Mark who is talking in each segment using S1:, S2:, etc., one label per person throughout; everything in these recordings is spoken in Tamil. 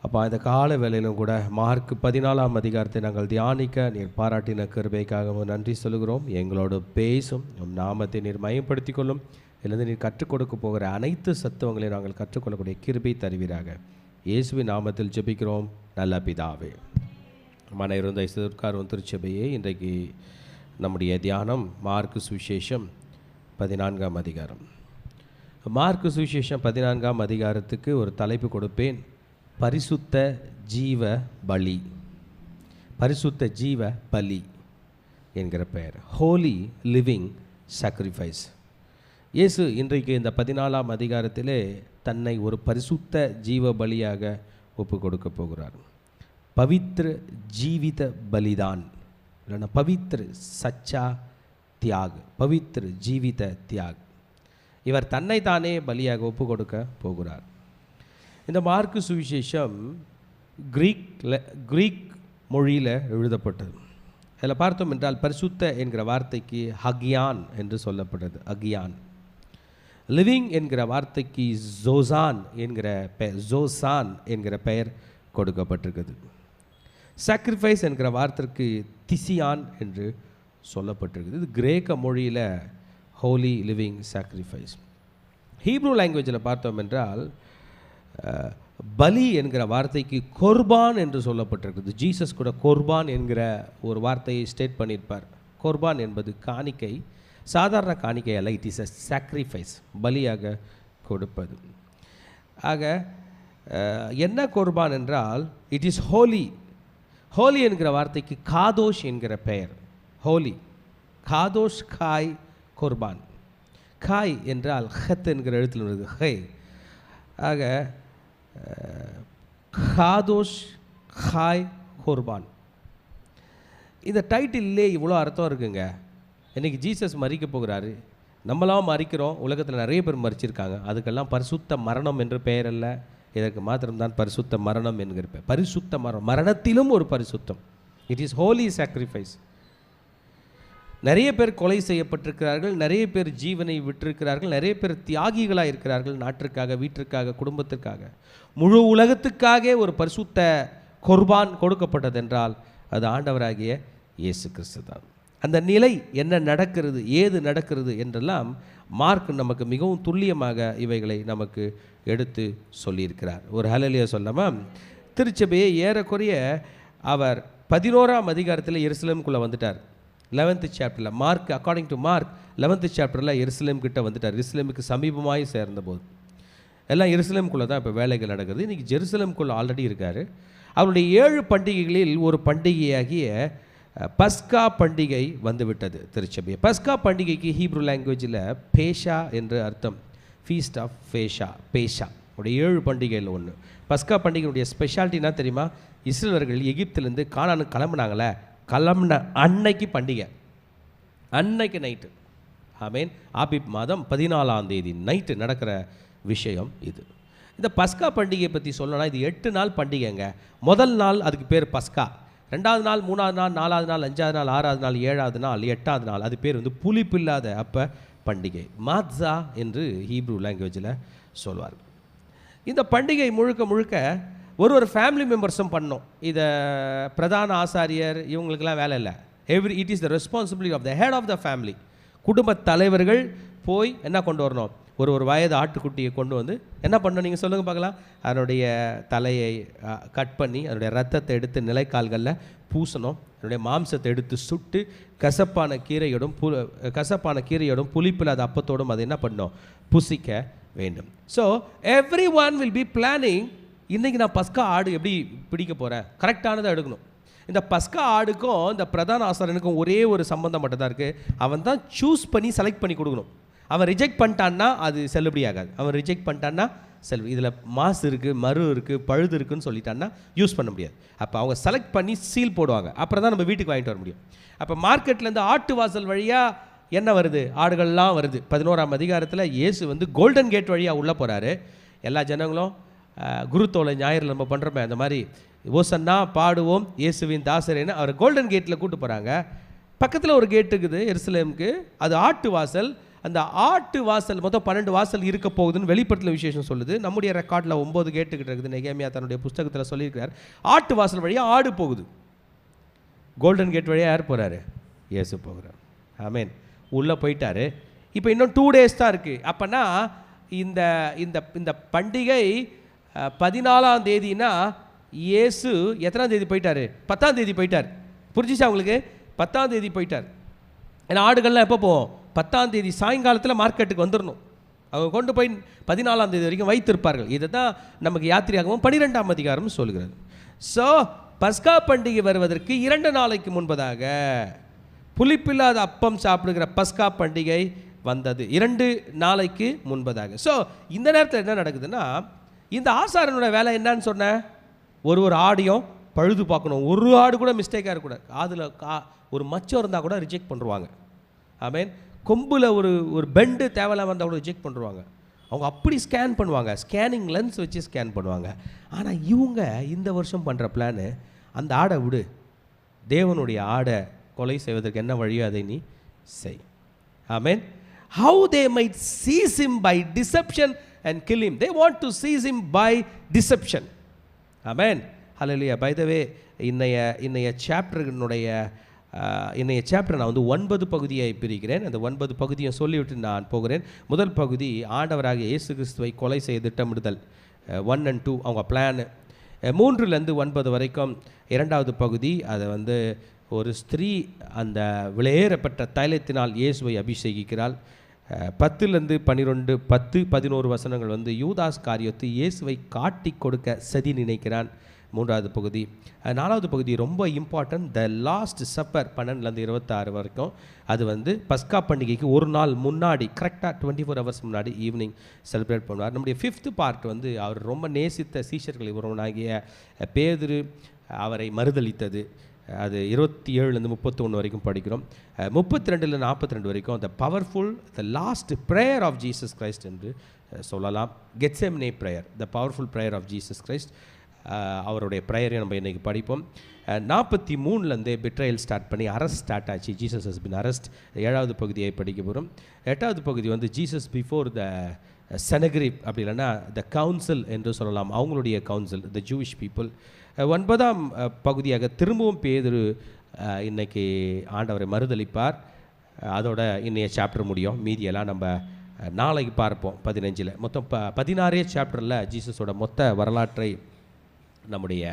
S1: அப்போ இந்த கால வேளையிலும் கூட மார்க் 14ஆம் அதிகாரத்தை நாங்கள் தியானிக்க நீர் பாராட்டின கிருபைக்காகவும் நன்றி சொல்கிறோம். எங்களோடு பேசும் நாமத்தை நீர் மையப்படுத்தி கொள்ளும். இதிலிருந்து நீர் கற்றுக் கொடுக்க போகிற அனைத்து சத்துவங்களையும் நாங்கள் கற்றுக்கொள்ளக்கூடிய கிருபை தருவீராக. இயேசுவின் நாமத்தில் ஜெபிக்கிறோம் நல்ல பிதாவே. மன இருந்த சிறுக்காரும் திருச்சபையே, இன்றைக்கு நம்முடைய தியானம் மார்க் சுவிசேஷம் 14ஆம் அதிகாரம். மார்க் சுவிசேஷம் 14ஆம் அதிகாரத்துக்கு ஒரு தலைப்பு கொடுப்பேன், பரிசுத்த ஜீவ பலி. பரிசுத்த ஜீவ பலி என்கிற பெயர், ஹோலி லிவிங் சாக்ரிஃபைஸ். இயேசு இன்றைக்கு இந்த 14ஆம் அதிகாரத்திலே தன்னை ஒரு பரிசுத்த ஜீவ பலியாக ஒப்பு கொடுக்க போகிறார். பவித்ர ஜீவித பலிதான், இல்லைன்னா பவித்ர சச்சா தியாக், பவித்ர ஜீவித தியாக். இவர் தன்னை தானே பலியாக ஒப்பு கொடுக்க போகிறார். இந்த மார்க்கு சுவிசேஷம் கிரீக் மொழியில் எழுதப்பட்டது. அதில் பார்த்தோம் என்றால் பரிசுத்த என்கிற வார்த்தைக்கு ஹகியான் என்று சொல்லப்பட்டது, அகியான். லிவிங் என்கிற வார்த்தைக்கு ஜோசான் என்கிற பெயர், ஜோசான் என்கிற பெயர் கொடுக்கப்பட்டிருக்குது. சாக்ரிஃபைஸ் என்கிற வார்த்தைக்கு திசியான் என்று சொல்லப்பட்டிருக்குது. இது கிரேக்க மொழியில் ஹோலி லிவிங் சாக்ரிஃபைஸ். ஹீப்ரூ லாங்குவேஜில் பார்த்தோம் என்றால் பலி என்கிற வார்த்தைக்கு கொர்பான் என்று சொல்லப்பட்டிருக்குது. ஜீசஸ் கூட கொர்பான் என்கிற ஒரு வார்த்தையை ஸ்டேட் பண்ணியிருப்பார். கொர்பான் என்பது காணிக்கை, சாதாரண காணிக்கை அல்ல, இட் இஸ் அ சாக்ரிஃபைஸ், பலியாக கொடுப்பது. ஆக என்ன கொர்பான் என்றால் இட் இஸ் ஹோலி. ஹோலி என்கிற வார்த்தைக்கு காதோஷ் என்கிற பெயர், ஹோலி, காதோஷ், காய், கொர்பான். காய் என்றால் ஹத் என்கிற எழுத்தில் உள்ளது, ஹை. ஆக காதோஷ், காய், கொர்பான். இந்த டைட்டில்லே இவ்வளோ அர்த்தம் இருக்குங்க. இன்றைக்கி ஜீசஸ் மறிக்க போகிறாரு, நம்மளாம் மறிக்கிறோம். உலகத்தில் நிறைய பேர் மறிச்சிருக்காங்க. அதுக்கெல்லாம் பரிசுத்த மரணம் என்று பெயர் அல்ல, இதற்கு மாத்திரம்தான் பரிசுத்த மரணம் என்கிற பெயர். பரிசுத்த மரணத்திலும் ஒரு பரிசுத்தம். It is holy sacrifice. நிறைய பேர் கொலை செய்யப்பட்டிருக்கிறார்கள், நிறைய பேர் ஜீவனை விட்டிருக்கிறார்கள், நிறைய பேர் தியாகிகளாக இருக்கிறார்கள், நாட்டிற்காக, வீட்டிற்காக, குடும்பத்திற்காக, முழு உலகத்துக்காக ஒரு பரிசுத்த கொர்பான் கொடுக்கப்பட்டது என்றால் அது ஆண்டவராகிய இயேசு கிறிஸ்து தான். அந்த நிலை என்ன நடக்கிறது, ஏது நடக்கிறது என்றெல்லாம் மார்க் நமக்கு மிகவும் துல்லியமாக இவைகளை நமக்கு எடுத்து சொல்லியிருக்கிறார். ஒரு ஹல்லேலூயா சொல்லாமா? திருச்சபையை ஏறக்குறைய அவர் 11ஆம் அதிகாரத்தில் எருசலேமுக்குள்ளே வந்துட்டார். 11th சாப்டரில், mark according to mark 11th சாப்டரில் எருசலேம் கிட்ட வந்துட்டார். எருசலேமுக்கு சமீபமாய் சேர்ந்தபோது எல்லாம் எருசலேமுக்குள்ளே தான் இப்போ வேலைகள் நடக்கிறது. இன்றைக்கி ஜெருசலேமுக்குள்ளே ஆல்ரெடி இருக்கார். அவருடைய 7 பண்டிகைகளில் ஒரு பண்டிகையாகிய பஸ்கா பண்டிகை வந்துவிட்டது திருச்சபை. பஸ்கா பண்டிகைக்கு ஹீப்ரூ லாங்குவேஜில் பேஷா என்று அர்த்தம், ஃபீஸ்ட் ஆஃப் பேஷா, பேஷா. உடைய 7 பண்டிகையில் ஒன்று. பஸ்கா பண்டிகையுடைய ஸ்பெஷாலிட்டினா தெரியுமா? இஸ்ரேலர்கள் எகிப்திலேருந்து கானானுக்கு கிளம்புனாங்களே, கிளம்புன அன்னைக்கு பண்டிகை, அன்னைக்கு நைட்டு. ஆமேன். ஆபிப் மாதம் 14ஆம் தேதி நைட்டு நடக்கிற விஷயம் இது. இந்த பஸ்கா பண்டிகையை பற்றி சொல்லணும்னா இது 8 நாள் பண்டிகைங்க. முதல் நாள் அதுக்கு பேர் பஸ்கா, 2வது நாள், 3வது நாள், 4வது நாள், 5வது நாள், 6வது நாள், 7வது நாள், 8வது நாள் அது பேர் வந்து புளிப்பில்லாத அப்போ பண்டிகை, மாத்ஸா என்று ஹீப்ரூ லாங்குவேஜில் சொல்வார்கள். இந்த பண்டிகை முழுக்க முழுக்க ஒரு ஃபேமிலி மெம்பர்ஸும் பண்ணோம். இதை பிரதான ஆசாரியர் இவங்களுக்கெல்லாம் வேலை இல்லை. It is the responsibility of the head of the family. குடும்ப தலைவர்கள் போய் என்ன கொண்டு வரணும்? ஒரு வயது ஆட்டுக்குட்டியை கொண்டு வந்து என்ன பண்ணணும் நீங்கள் சொல்லுங்கள் பார்க்கலாம். அதனுடைய தலையை கட் பண்ணி அதனுடைய ரத்தத்தை எடுத்து நிலைக்கால்களில் பூசணும். அதனுடைய மாம்சத்தை எடுத்து சுட்டு கசப்பான கீரையோடும் புளிப்பில்லாத அப்பத்தோடும் அதை என்ன பண்ணணும்? புசிக்க வேண்டும். So every one will be planning. இன்றைக்கி நான் பஸ்கா ஆடு எப்படி பிடிக்க போகிறேன், கரெக்டானதை எடுக்கணும். இந்த பஸ்கா ஆடுக்கும் இந்த பிரதான ஆசாரியனுக்கும் ஒரே ஒரு சம்பந்தம் மட்டும் தான் இருக்குது. அவன் தான் சூஸ் பண்ணி செலக்ட் பண்ணி கொடுக்கணும். அவன் ரிஜெக்ட் பண்ணிட்டான்னா அது செல்லுபடி ஆகாது. அவன் ரிஜெக்ட் பண்ணிட்டான்னா இதில் மாசு இருக்குது, மறு இருக்குது, பழுது இருக்குதுன்னு சொல்லிட்டான்னா யூஸ் பண்ண முடியாது. அப்போ அவங்க செலக்ட் பண்ணி சீல் போடுவாங்க. அப்புறம் தான் நம்ம வீட்டுக்கு வாங்கிட்டு வர முடியும். அப்போ மார்க்கெட்லேருந்து ஆட்டு வாசல் வழியாக என்ன வருது? ஆடுகள்லாம் வருது. 11ஆம் அதிகாரத்தில் இயேசு வந்து கோல்டன் கேட் வழியாக உள்ளே போகிறாரு. எல்லா ஜனங்களும் குருத்தோலை ஞாயிறில் நம்ம பண்ணுறோமே அந்த மாதிரி ஓசன்னா பாடுவோம் இயேசுவின் தாசரேன்னு அவர் கோல்டன் கேட்டில் கூட்டு போகிறாங்க. பக்கத்தில் ஒரு கேட் இருக்குது எருசலேமுக்கு, அது ஆட்டு வாசல். அந்த ஆட்டு வாசல் மொத்தம் 12 வாசல் இருக்க போகுதுன்னு வெளிப்படுத்தின விசேஷம் சொல்லுது. நம்முடைய ரெக்கார்டில் 9 கேட்டுக்கிட்டு இருக்குது. நெகேமியா தன்னுடைய புஸ்தகத்தில் சொல்லியிருக்கிறார். ஆட்டு வாசல் வழியாக ஆடு போகுது. கோல்டன் கேட் வழியாக யார் போகிறாரு? இயேசு போகிறார். ஆமேன். உள்ளே போயிட்டார். இப்போ இன்னும் 2 days தான் இருக்குது. அப்போனா இந்த இந்த இந்த பண்டிகை 14ஆம் தேதினா இயேசு எத்தனாம் தேதி போயிட்டார்? 10ஆம் தேதி போயிட்டார். புரிஞ்சிச்சா உங்களுக்கு? 10ஆம் தேதி போயிட்டார். ஏன்னா ஆடுகள்லாம் எப்போ போவோம்? 10ஆம் தேதி சாயங்காலத்தில் மார்க்கெட்டுக்கு வந்துடணும். அவங்க கொண்டு போய் 14ஆம் தேதி வரைக்கும் வைத்திருப்பார்கள். இதை தான் நமக்கு யாத்திரையாகவும் 12ஆம் அதிகாரம் சொல்கிறது. ஸோ பஸ்கா பண்டிகை வருவதற்கு 2 நாளைக்கு முன்பதாக புளிப்பில்லாத அப்பம் சாப்பிடுகிற பஸ்கா பண்டிகை வந்தது. 2 நாளைக்கு முன்பதாக. ஸோ இந்த நேரத்தில் என்ன நடக்குதுன்னா, இந்த ஆசாரனோட வேலை என்னன்னு சொன்னேன், ஒரு ஆடையும் பழுது பார்க்கணும். ஒரு ஆடு கூட மிஸ்டேக்காக இருக்கக்கூடாது. அதில் ஒரு மச்சம் இருந்தால் கூட ரிஜெக்ட் பண்ணுவாங்க. ஆமேன். கொம்பில் ஒரு பெண்டு தேவையில்லாமல் வந்தால் கூட ரிஜெக்ட் பண்ணுவாங்க. அவங்க அப்படி ஸ்கேன் பண்ணுவாங்க. ஸ்கேனிங் லென்ஸ் வச்சு ஸ்கேன் பண்ணுவாங்க. ஆனால் இவங்க இந்த வருஷம் பண்ணுற பிளானு, அந்த ஆடை விடு, தேவனுடைய ஆடை கொலை செய்வதற்கு என்ன வழியோ அதை நீ செய். ஆமேன். How they might seize him by deception and kill him. They want to seize him by deception. Amen. Hallelujah. By the way, இன்னைய சாப்டர் நான் வந்து 9 பகுதியை பிரிக்கிறேன். அந்த 9 பகுதியை சொல்லிவிட்டு நான் போகிறேன். முதல் பகுதி ஆண்டவராக இயேசு கிறிஸ்துவை கொலை செய்ய திட்டமிடுதல் 1 and 2 அவங்க பிளான். 3லேருந்து 9 வரைக்கும் இரண்டாவது பகுதி. அதை வந்து ஒரு ஸ்திரீ அந்த விலையேறப்பட்ட தைலத்தினால் இயேசுவை அபிஷேகிக்கிறாள். 10லேருந்து 12, 10, 11 வசனங்கள் வந்து யூதாஸ் காரியத்து இயேசுவை காட்டி கொடுக்க சதி நினைக்கிறான். 3வது பகுதி. 4வது பகுதி ரொம்ப இம்பார்ட்டன்ட், த லாஸ்ட் சப்பர் 12லேருந்து 26 வரைக்கும். அது வந்து பஸ்கா பண்டிகைக்கு ஒரு நாள் முன்னாடி, கரெக்டாக 24 hours முன்னாடி ஈவினிங் செலிப்ரேட் பண்ணுவார். நம்முடைய 5th பார்ட் வந்து அவர் ரொம்ப நேசித்த சீஷர்களை ஒருவனாகிய பேதுரு அவரை மறுதளித்தது. அது 27லேருந்து 31 வரைக்கும் படிக்கிறோம். 32லேருந்து 42 வரைக்கும் the powerful the last prayer of Jesus Christ என்று சொல்லலாம். Gethsemane prayer, the powerful prayer of Jesus Christ. அவருடைய ப்ரேயரை நம்ம இன்றைக்கி படிப்போம். 43லேருந்தே பிட்ரையல் ஸ்டார்ட் பண்ணி அரெஸ்ட் ஸ்டார்ட் ஆச்சு. Jesus has been arrest. 7வது பகுதியை படிக்க போகிறோம். 8வது பகுதி வந்து ஜீசஸ் பிஃபோர் த செனகரிப், அப்படி இல்லைன்னா த கவுன்சில் என்று சொல்லலாம், அவங்களுடைய கவுன்சில், த ஜூவிஷ் பீப்புள். 9ஆம் பகுதியாக திரும்பவும் பேதுரு இன்றைக்கி ஆண்டவரை மறுதளிப்பார். அதோட இன்றைய சாப்டர் முடியும். மீதியெல்லாம் நம்ம நாளைக்கு பார்ப்போம். 15ல் மொத்தம் 16 சாப்டரில் ஜீசஸோட மொத்த வரலாற்றை நம்முடைய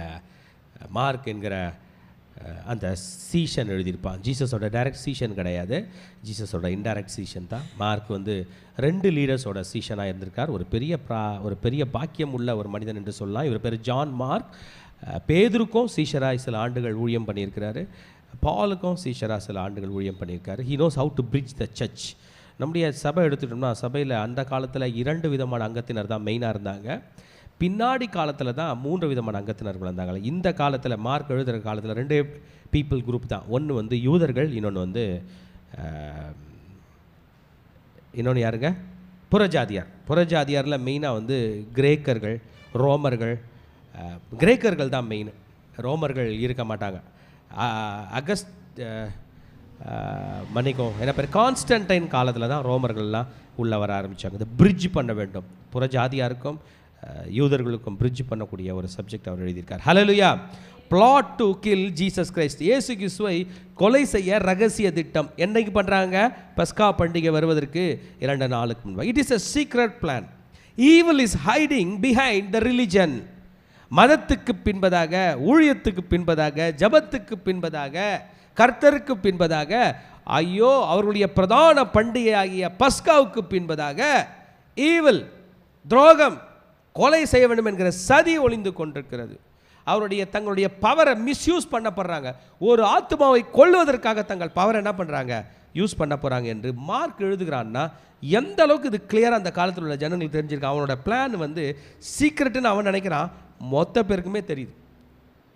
S1: மார்க் என்கிற அந்த சீஷன் எழுதியிருப்பான். ஜீசஸோட டைரக்ட் சீஷன் கிடையாது, ஜீசஸோட இன்டைரக்ட் சீஷன் தான். மார்க் வந்து 2 லீடர்ஸோட சீஷனாக இருந்திருக்கார். ஒரு பெரிய பாக்கியம் உள்ள ஒரு மனிதன் என்று சொல்லலாம். இவர் பேர் ஜான் மார்க். பேதுருக்கும் சீஷராக சில ஆண்டுகள் ஊழியம் பண்ணியிருக்கிறாரு. பாலுக்கும் சீஷராக சில ஆண்டுகள் ஊழியம் பண்ணியிருக்காரு. He knows how to bridge the church. நம்முடைய சபை எடுத்துட்டோம்னா, சபையில் அந்த காலத்தில் 2 விதமான அங்கத்தினர் தான் மெயினாக இருந்தாங்க. பின்னாடி காலத்தில் தான் 3 விதமான அங்கத்தினர்கள் இருந்தாங்க. இந்த காலத்தில் மார்க் எழுதுகிற காலத்தில் 2 பீப்புள் குரூப் தான். ஒன்று வந்து யூதர்கள், இன்னொன்று வந்து இன்னொன்று யாருங்க? புறஜாதியார். புறஜாதியாரில் மெயினாக வந்து கிரேக்கர்கள், ரோமர்கள். கிரேக்கர்கள் தான் மெயின், ரோமர்கள் இருக்க மாட்டாங்க. என்ன பேர், கான்ஸ்டன்டைன் காலத்தில் தான் ரோமர்கள்லாம் உள்ளே வர ஆரம்பித்தாங்க. இந்த பிரிட்ஜ் பண்ண வேண்டும், புறஜாதியாருக்கும் யூதர்களுக்கும் பிரிட்ஜ் பண்ணக்கூடிய ஒரு சப்ஜெக்ட் அவர் எழுதியிருக்கார். Hallelujah. Plot to kill Jesus Christ. இயேசு கிறிஸ்துவை கொலை செய்ய ரகசிய திட்டம். என்னைக்கு பண்ணுறாங்க? பஸ்கா பண்டிகை வருவதற்கு 2 நாளுக்கு முன்பு. It is a secret plan. Evil is hiding behind the religion. மதத்துக்கு பின்பதாக, ஊழியத்துக்கு பின்பதாக, ஜபத்துக்கு பின்பதாக, கர்த்தருக்கு பின்பதாக, ஐயோ அவர்களுடைய பிரதான பண்டிகை ஆகிய பஸ்காவுக்கு பின்பதாக ஈவில், துரோகம், கொலை செய்ய வேண்டும் என்கிற சதி ஒளிந்து கொண்டிருக்கிறது. தங்களுடைய பவரை மிஸ்யூஸ் பண்ணப்படுறாங்க. ஒரு ஆத்மாவை கொல்லுவதற்காக தங்கள் பவரை என்ன பண்ணுறாங்க? யூஸ் பண்ண போகிறாங்க என்று மார்க் எழுதுகிறான்னா, எந்த அளவுக்கு இது கிளியராக அந்த காலத்தில் உள்ள ஜனங்களுக்கு தெரிஞ்சிருக்கு. அவனோட பிளான் வந்து சீக்ரெட்டுன்னு அவன் நினைக்கிறான், மொத்த பேருக்குமே தெரியுது.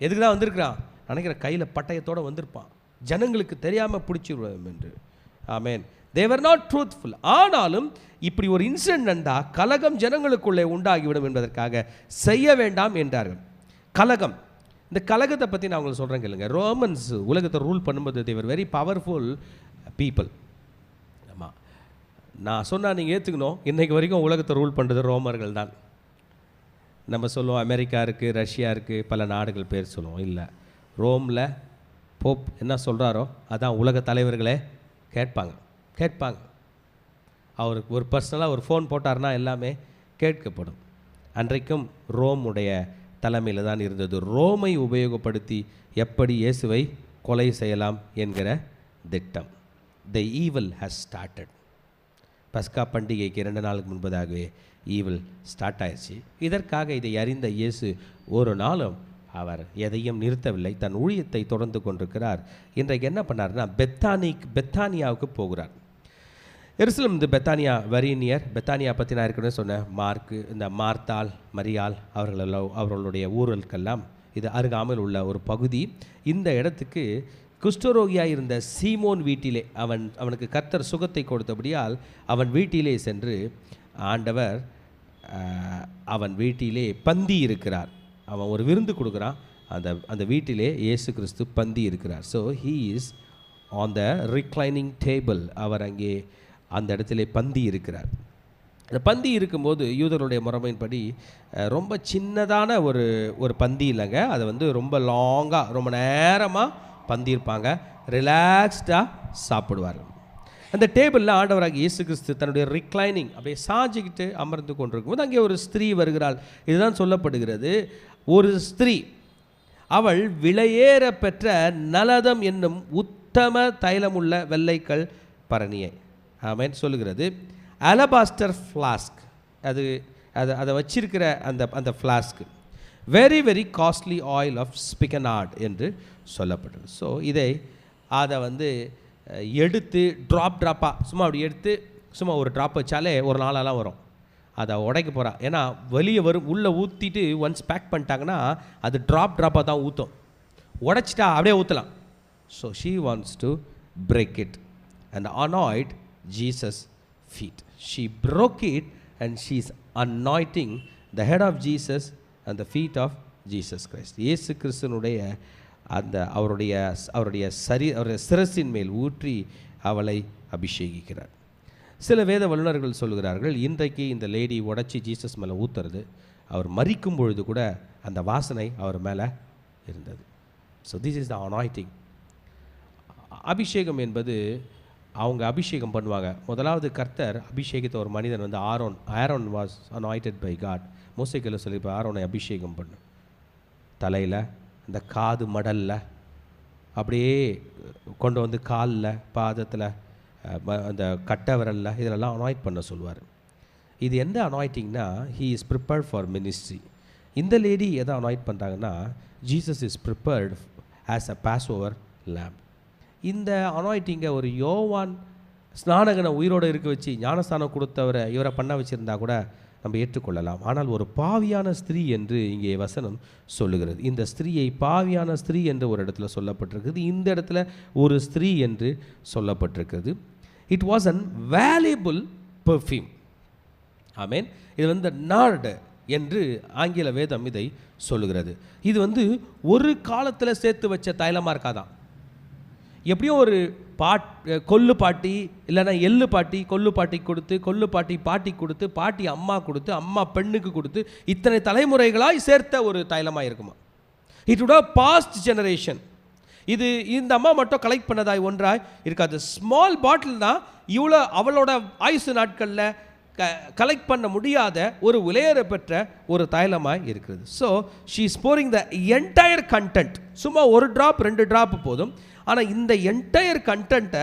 S1: எதுக்கு தான் வந்திருக்கிறான் நினைக்கிற, கையில் பட்டயத்தோடு வந்திருப்பான், ஜனங்களுக்கு தெரியாமல் பிடிச்சிடுவோம் என்று. ஆமேன். they were not truthful. ஆனாலும் இப்படி ஒரு இன்சிடென்ட் நடந்தால் கலகம் ஜனங்களுக்குள்ளே உண்டாகிவிடும் என்பதற்காக செய்ய வேண்டாம் என்றார்கள். கலகம், இந்த கலகத்தை பற்றி நான் உங்களுக்கு சொல்கிறேன் கேளுங்க. ரோமன்ஸ் உலகத்தை ரூல் பண்ணும்போது they were very powerful people. ஆமாம், நான் சொன்னால் நீங்கள் ஏற்றுக்கணும், இன்றைக்கு வரைக்கும் உலகத்தை ரூல் பண்ணுறது ரோமர்கள் தான். நம்ம சொல்லுவோம் அமெரிக்கா இருக்குது, ரஷ்யா இருக்குது, பல நாடுகள் பேர் சொல்லுவோம். இல்லை, ரோமில் போப் என்ன சொல்கிறாரோ அதான் உலக தலைவர்களே கேட்பாங்க. அவருக்கு ஒரு பர்சனலாக ஒரு ஃபோன் போட்டார்னா எல்லாமே கேட்கப்படும். அன்றைக்கும் ரோமுடைய தலைமையில் தான் இருந்தது. ரோமை உபயோகப்படுத்தி எப்படி இயேசுவை கொலை செய்யலாம் என்கிற திட்டம். த ஈவில் ஹஸ் ஸ்டார்டட். பஸ்கா பண்டிகைக்கு 2 நாளுக்கு முன்பதாகவே ஈவில் ஸ்டார்ட் ஆயிடுச்சு. இதற்காக இதை அறிந்த இயேசு ஒரு நாளும் அவர் எதையும் நிறுத்தவில்லை, தன் ஊழியத்தை தொடர்ந்து கொண்டிருக்கிறார். இன்றைக்கு என்ன பண்ணார்னா பெத்தானியாவுக்கு போகிறார். எருசலேம் இந்த பெத்தானியா வெரி நியர். பெத்தானியா பற்றி நான் ஏற்கனவே சொன்னேன். இந்த மார்த்தாள், மரியாள் அவர்களுடைய ஊர்களுக்கெல்லாம் இது அருகாமல் உள்ள ஒரு பகுதி. இந்த இடத்துக்கு குஷ்டரோகியாக இருந்த சீமோன் வீட்டிலே அவனுக்கு கர்த்தர் சுகத்தை கொடுத்தபடியால் அவன் வீட்டிலே சென்று ஆண்டவர் அவன் வீட்டிலே பந்தி இருக்கிறார். அவன் ஒரு விருந்து கொடுக்குறான். அந்த வீட்டிலே இயேசு கிறிஸ்து பந்தி இருக்கிறார். So he is on the reclining table. அவர் அங்கே அந்த இடத்துல பந்தி இருக்கிறார். அந்த பந்தி இருக்கும்போது யூதருடைய முறைமையின்படி ரொம்ப சின்னதான ஒரு பந்தி இல்லைங்க, அதை ரொம்ப லாங்காக ரொம்ப நேரமாக பந்தி இருப்பாங்க, ரிலாக்ஸ்டாக சாப்பிடுவார்கள். அந்த டேபிளில் ஆண்டவராக இயேசு கிறிஸ்து தன்னுடைய ரிக்ளைனிங் அப்படியே சாஞ்சிக்கிட்டு அமர்ந்து கொண்டிருக்கும்போது அங்கே ஒரு ஸ்திரீ வருகிறாள். இதுதான் சொல்லப்படுகிறது. ஒரு ஸ்திரீ, அவள் விலையேற பெற்ற நலதம் என்னும் உத்தம தைலமுள்ள வெள்ளைக்கல் பரணியை ஆமென் சொல்லுகிறது. அலபாஸ்டர் ஃப்ளாஸ்க், அதை வச்சிருக்கிற அந்த ஃப்ளாஸ்க்கு very very costly oil of spikenard என்று சொல்லப்படுது. ஸோ அதை எடுத்து ட்ராப்பாக சும்மா அப்படி எடுத்து சும்மா ஒரு ட்ராப் வச்சாலே ஒரு நாளெல்லாம் வரும். அதை உடைக்க போகிறா. ஏன்னா வெளியே உள்ளே ஊற்றிட்டு ஒன்ஸ் பேக் பண்ணிட்டாங்கன்னா அது ட்ராப்பாக தான் ஊற்றும். உடைச்சிட்டா அப்படியே ஊற்றலாம். So she wants to break it and annoyed Jesus' feet. She broke it and she is anointing the head of Jesus and the feet of Jesus Christ. இயேசு கிறிஸ்துனுடைய அவருடைய சிரசின் மேல் ஊற்றி அவளை அபிஷேகிக்கிறார். சில வேத வல்லுநர்கள் சொல்கிறார்கள், இன்றைக்கு இந்த லேடி உடைச்சி ஜீசஸ் மேலே ஊற்றுறது, அவர் மரிக்கும் பொழுது கூட அந்த வாசனை அவர் மேலே இருந்தது. So this is the anointing. அபிஷேகம் என்பது அவங்க அபிஷேகம் பண்ணுவாங்க. முதலாவது கர்த்தர் அபிஷேகித்த ஒரு மனிதன் Aaron was anointed by God. மோசேக்கில் சொல்லி இப்போ ஆரோனை அபிஷேகம் பண்ணு, தலையில் அந்த காது மடலில் அப்படியே கொண்டு காலில் பாதத்தில் அந்த கட்டை விரலில் இதிலெல்லாம் அனாயிட் பண்ண சொல்லுவார். இது எந்த அனாயிட்டிங்னா he is prepared for ministry. இந்த லேடி எதை அனாயிட் பண்ணுறாங்கன்னா Jesus is prepared as a Passover lamb. இந்த அனாயிட்டிங்கை ஒரு யோவான் ஸ்நானகனை உயிரோடு இருக்க வச்சு ஞானஸ்தானம் கொடுத்தவரை இவரை பண்ண வச்சுருந்தா கூட நம்ம ஏற்றுக்கொள்ளலாம். ஆனால் ஒரு பாவியான ஸ்திரீ என்று இங்கே வசனம் சொல்லுகிறது. இந்த ஸ்திரீயை பாவியான ஸ்திரீ என்று ஒரு இடத்துல சொல்லப்பட்டிருக்குது, இந்த இடத்துல ஒரு ஸ்திரீ என்று சொல்லப்பட்டிருக்கிறது. It was an valuable perfume. Amen. இது நார்டு என்று ஆங்கில வேதம் இதை சொல்லுகிறது. இது ஒரு காலத்தில் சேர்த்து வச்ச தைலமாக இருக்காதான். எப்படியும் ஒரு கொல்லு பாட்டி இல்லைன்னா எள்ளு பாட்டி கொல்லு பாட்டிக்கு கொடுத்து, கொல்லு பாட்டி கொடுத்து, பாட்டி அம்மா கொடுத்து, அம்மா பெண்ணுக்கு கொடுத்து, இத்தனை தலைமுறைகளாய் சேர்த்த ஒரு தைலமாக இருக்குமா. It would have passed generation. இது இந்த அம்மா மட்டும் கலெக்ட் பண்ணதாய் ஒன்றாய் இருக்காது. ஸ்மால் பாட்டில் தான் இவ்வளோ அவளோட ஆயுசு நாட்களில் கலெக்ட் பண்ண முடியாத ஒரு விலையேற பெற்ற ஒரு தைலமாய் இருக்கிறது. So she is boring the entire content. சும்மா ஒரு ட்ராப் 2 ட்ராப் போதும். ஆனால் இந்த என்டையர் கண்டென்ட்டை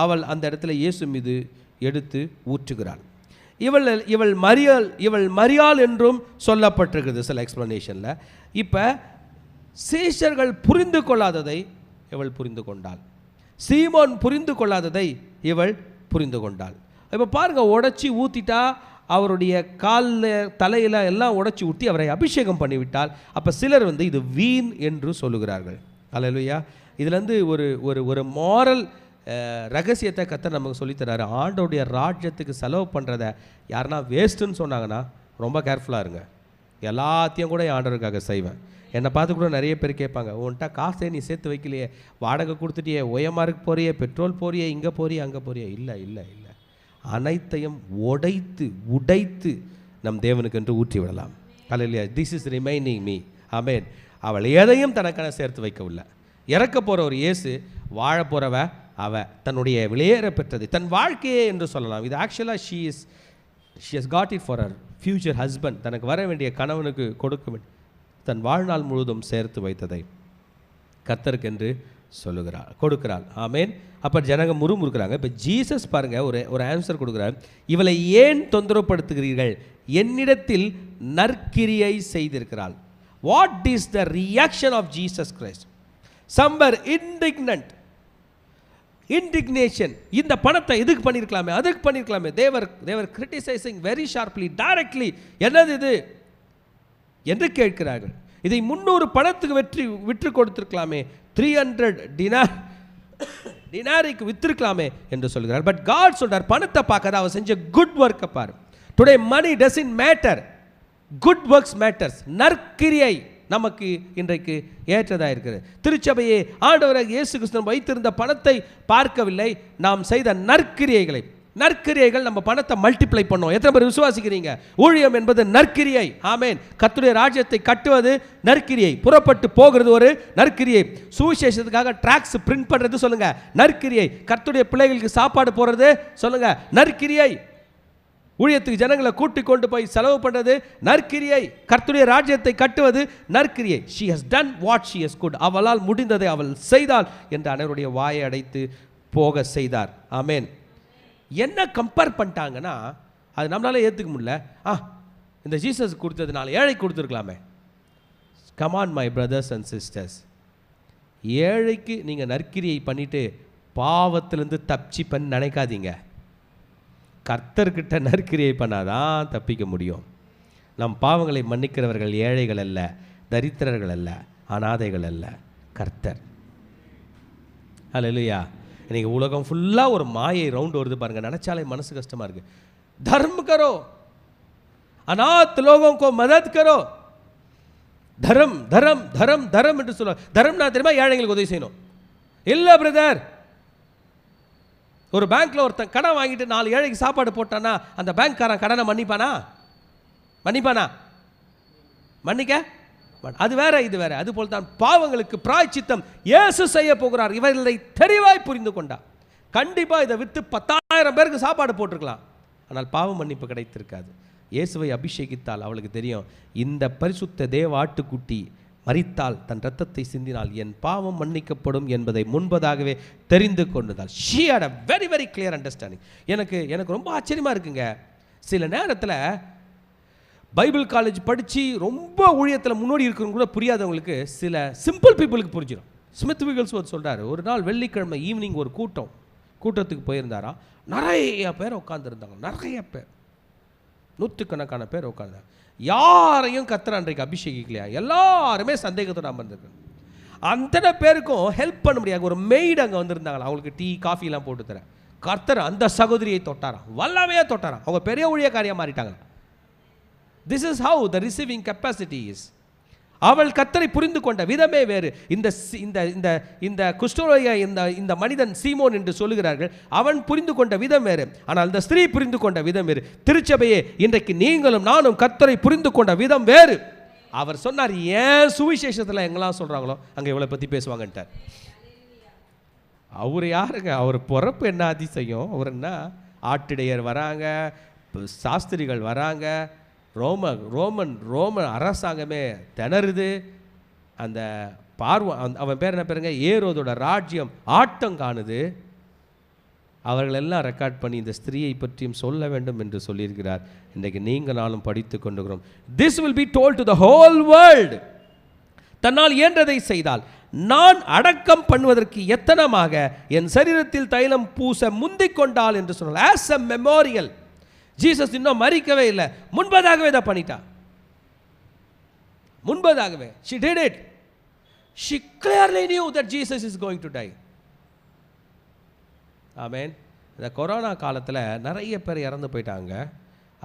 S1: அவள் அந்த இடத்துல இயேசு மீது எடுத்து ஊற்றுகிறாள். இவள் மரியாள் என்றும் சொல்லப்பட்டிருக்கிறது சில எக்ஸ்பிளனேஷனில். இப்போ சீஷர்கள் புரிந்து கொள்ளாததை இவள் புரிந்து கொண்டாள். சீமோன் புரிந்து கொள்ளாததை இவள் புரிந்து கொண்டாள். இப்போ பாருங்கள், உடைச்சி ஊற்றிட்டா, அவருடைய காலில் தலையில் எல்லாம் உடைச்சி ஊற்றி அவரை அபிஷேகம் பண்ணிவிட்டால். அப்போ சிலர் இது வீண் என்று சொல்லுகிறார்கள். அல்லேலூயா. இதுலேருந்து ஒரு மாரல் ரகசியத்தை கர்த்தர் நமக்கு சொல்லித்தராரு. ஆண்டோடைய ராஜ்யத்துக்கு செலவு பண்ணுறத யாருன்னா வேஸ்ட்டுன்னு சொன்னாங்கன்னா ரொம்ப கேர்ஃபுல்லாக இருங்க. எல்லாத்தையும் கூட ஆண்டவருக்காக செய்வேன். என்னை பார்த்து கூட நிறைய பேர் கேட்பாங்க, உன்கிட்ட காசே நீ சேர்த்து வைக்கலையே, வாடகை கொடுத்துட்டியே, ஓஎம்ஆருக்கு போறியே, பெட்ரோல் போறியே, இங்கே போறியே, அங்கே போறியே. இல்லை இல்லை இல்லை, அனைத்தையும் உடைத்து நம் தேவனுக்கு என்று ஊற்றி விடலாம். Hallelujah. This is remaining me. Amen. அவள் எதையும் தனக்கென சேர்த்து வைக்கவில்லை. இறக்க போகிற ஒரு இயேசு, வாழ போகிறவ அவ தன்னுடைய விலையேற பெற்றது தன் வாழ்க்கையே என்று சொல்லலாம். இது ஆக்சுவலாக she has got it for her future husband. தனக்கு வர வேண்டிய கணவனுக்கு கொடுக்க வேண்டிய தன் வாழ்நாள் முழுவதும் சேர்த்து வைத்ததை கர்த்தருக்கென்று கொடுக்கிறாள். ஆமேன். அப்போ ஜனங்க முறுமுறுக்கிறாங்க. இப்போ ஜீசஸ் பாருங்க ஒரு ஆன்சர் கொடுக்குறார். இவளை ஏன் தொந்தரவுப்படுத்துகிறீர்கள்? என்னிடத்தில் நற்கிரியை செய்திருக்கிறாள். What is the reaction of Jesus Christ? Some were indignation. இந்த பணத்தை எதுக்கு பண்ணியிருக்கலாமே, அதுக்கு பண்ணியிருக்கலாமே. They were criticising very sharply, directly. என்னது இது என்று கேட்கிறார்கள். இதை 300 பணத்துக்கு விற்று கொடுத்திருக்கலாமே, 300 டினாரிக்கு வித்திருக்கலாமே என்று சொல்கிறார். பட் காட் சொல்றார், பணத்தை பார்க்காத, அவ செஞ்ச குட் ஒர்க்கை பாரு. Today money doesn't matter, good works matters. நற்கிரியை நமக்கு இன்றைக்கு ஏற்றதாக இருக்கிறது. திருச்சபையே ஆண்டவராகிய இயேசு கிறிஸ்து வைத்திருந்த பணத்தை பார்க்கவில்லை, நாம் செய்த நற்கிரியைகள் நம்ம பணத்தை மல்டிப்ளை பண்ணோம். எத்தனை பேர் விசுவாசிக்கிறீங்க? ஊழியம் என்பது நற்கிரியை. ஆமேன். கர்த்தருடைய ராஜ்யத்தை கட்டுவது நற்கிரியை, புறப்பட்டு போகிறது ஒரு நற்கிரியை, சுவிசேஷத்துக்காக ட்ராக்ஸ் பிரிண்ட் பண்ணுறது சொல்லுங்க நற்கிரியை, கர்த்தருடைய பிள்ளைகளுக்கு சாப்பாடு போடுறது சொல்லுங்க நற்கிரியை, ஊழியத்துக்கு ஜனங்களை கூட்டிக் கொண்டு போய் செலவு பண்ணுறது நற்கிரியை, கர்த்தருடைய ராஜ்யத்தை கட்டுவது நற்கிரியை. she has done what she has could. அவளால் முடிந்ததை அவள் செய்தாள் என்று அனைவருடைய வாயை அடைத்து போக செய்தார். ஆமேன். என்ன கம்பேர் பண்ணிட்டாங்கன்னா, அது நம்மளால ஏற்றுக்க முடியல. இந்த ஜீசஸ் கொடுத்ததுனால ஏழை கொடுத்துருக்கலாமே. Come on my brothers and sisters, ஏழைக்கு நீங்கள் நற்கிரியை பண்ணிட்டு பாவத்திலேருந்து தப்பிச்சு நினைக்காதீங்க. கர்த்தர்கிட்ட நற்கிரியை பண்ணாதான் தப்பிக்க முடியும். நம் பாவங்களை மன்னிக்கிறவர்கள் ஏழைகள் அல்ல, தரித்திரர்கள் அல்ல, அனாதைகள் அல்ல, கர்த்தர். அல்லேலூயா. இன்னைக்கு உலகம் ஃபுல்லாக ஒரு மாயை ரவுண்டு வருது பாருங்க, நினைச்சாலே மனசு கஷ்டமா இருக்கு. தர்ம கரோ, அநாத் லோகம் கோ மதத் கரோ. தரம் தரம் தரம் தரம் என்று சொல்லுவாங்க. தரம்னா தெரியுமா? ஏழைங்களுக்கு உதவி செய்யணும். இல்லை பிரதர், ஒரு பேங்க்ல ஒருத்தன் கடன் வாங்கிட்டு 4 ஏழைக்கு சாப்பாடு போட்டானா அந்த பேங்க்காரன் கடனை மன்னிப்பானா? மன்னிக்க? அது வேற, இது வேற. அதுபோல் தான் பாவங்களுக்கு பிராயச்சித்தம் இயேசு செய்ய போகிறார். இவர்களை தெளிவாய் புரிந்து கொண்டா கண்டிப்பா இதை வித்து 10,000 பேருக்கு சாப்பாடு போட்டிருக்கலாம், ஆனால் பாவ மன்னிப்பு கிடைத்திருக்காது. இயேசுவை அபிஷேகித்தால் அவளுக்கு தெரியும், இந்த பரிசுத்த தேவ ஆட்டுக்குட்டி மரித்தால், தன் ரத்தத்தை சிந்தினால் என் பாவம் மன்னிக்கப்படும் என்பதை முன்பதாகவே தெரிந்து கொண்டதால் she had a very very clear understanding. எனக்கு ரொம்ப ஆச்சரியமா இருக்குங்க. சில நேரத்தில் பைபிள் காலேஜ் படித்து ரொம்ப ஊழியத்தில் முன்னோடி இருக்கிறவங்க கூட புரியாதவங்களுக்கு சில சிம்பிள் பீப்புளுக்கு புரிஞ்சிடும். ஸ்மித் விகல்ஸ்வர்த் சொல்கிறாரு, ஒரு நாள் வெள்ளிக்கிழமை ஈவினிங் ஒரு கூட்டத்துக்கு போயிருந்தாராம். நிறைய பேர் உட்காந்துருந்தாங்க, நிறைய பேர், 100கணக்கான பேர் உட்காந்தாங்க. யாரையும் கர்த்தர் அன்றைக்கு அபிஷேகிக்கலையா, எல்லாருமே சந்தேகத்தோட அமர்ந்திருக்கு. அத்தனை பேருக்கும் ஹெல்ப் பண்ண முடியாது. ஒரு மெய்டு அங்கே வந்திருந்தாங்களா, அவங்களுக்கு டீ காஃபிலாம் போட்டு தரேன். கர்த்தர் அந்த சகோதரியை தொட்டாராம், வல்லமையாக தொட்டாராம். அவங்க பெரிய ஊழியக்காரியாக மாறிட்டாங்க. This is how the receiving capacity is. அவள் கர்த்தரை புரிந்து கொண்ட விதமே வேறு. இந்த குஷ்டரோகிய இந்த மனிதன் சீமோன் என்று சொல்லுகிறார்கள், அவன் புரிந்து கொண்ட விதம் வேறு, ஆனால் இந்த ஸ்திரீ புரிந்து கொண்ட விதம் வேறு. திருச்சபையே, இன்றைக்கு நீங்களும் நானும் கர்த்தரை புரிந்து கொண்ட விதம் வேறு. அவர் சொன்னார், ஏன் சுவிசேஷத்தில் எங்கெல்லாம் சொல்றாங்களோ அங்கே இவளை பற்றி பேசுவாங்கன்ட்டார். அவர் யாருங்க? அவர் பிறப்பு என்ன அதிசயம்? அவர் என்ன, ஆட்டிடையர் வராங்க, சாஸ்திரிகள் வராங்க, ரோமன் அரசாங்கமே திணறுது. அந்த அவன் பேர் என்ன பேருங்க, ஏரோதோட ராஜ்யம் ஆட்டம் காணுது. அவர்களெல்லாம் ரெக்கார்ட் பண்ணி இந்த ஸ்திரீயை பற்றியும் சொல்ல வேண்டும் என்று சொல்லியிருக்கிறார். இன்றைக்கு நீங்கள் நாளும் படித்து கொண்டுகிறோம். This will be told to the whole world. தன்னால் இயன்றதை செய்தால், நான் அடக்கம் பண்ணுவதற்கு எத்தனமாக என் சரீரத்தில் தைலம் பூச முந்திக் கொண்டாள் என்று சொன்னால், ஆஸ் எ மெமோரியல். ஜீசஸ் இன்னும் மரிக்கவே இல்லை, முன்பதாகவே இதை பண்ணிட்டா. முன்பதாகவே she did it. She clearly knew that Jesus is going to die. ஆமென். இந்த கொரோனா காலத்தில் நிறைய பேர் இறந்து போயிட்டாங்க.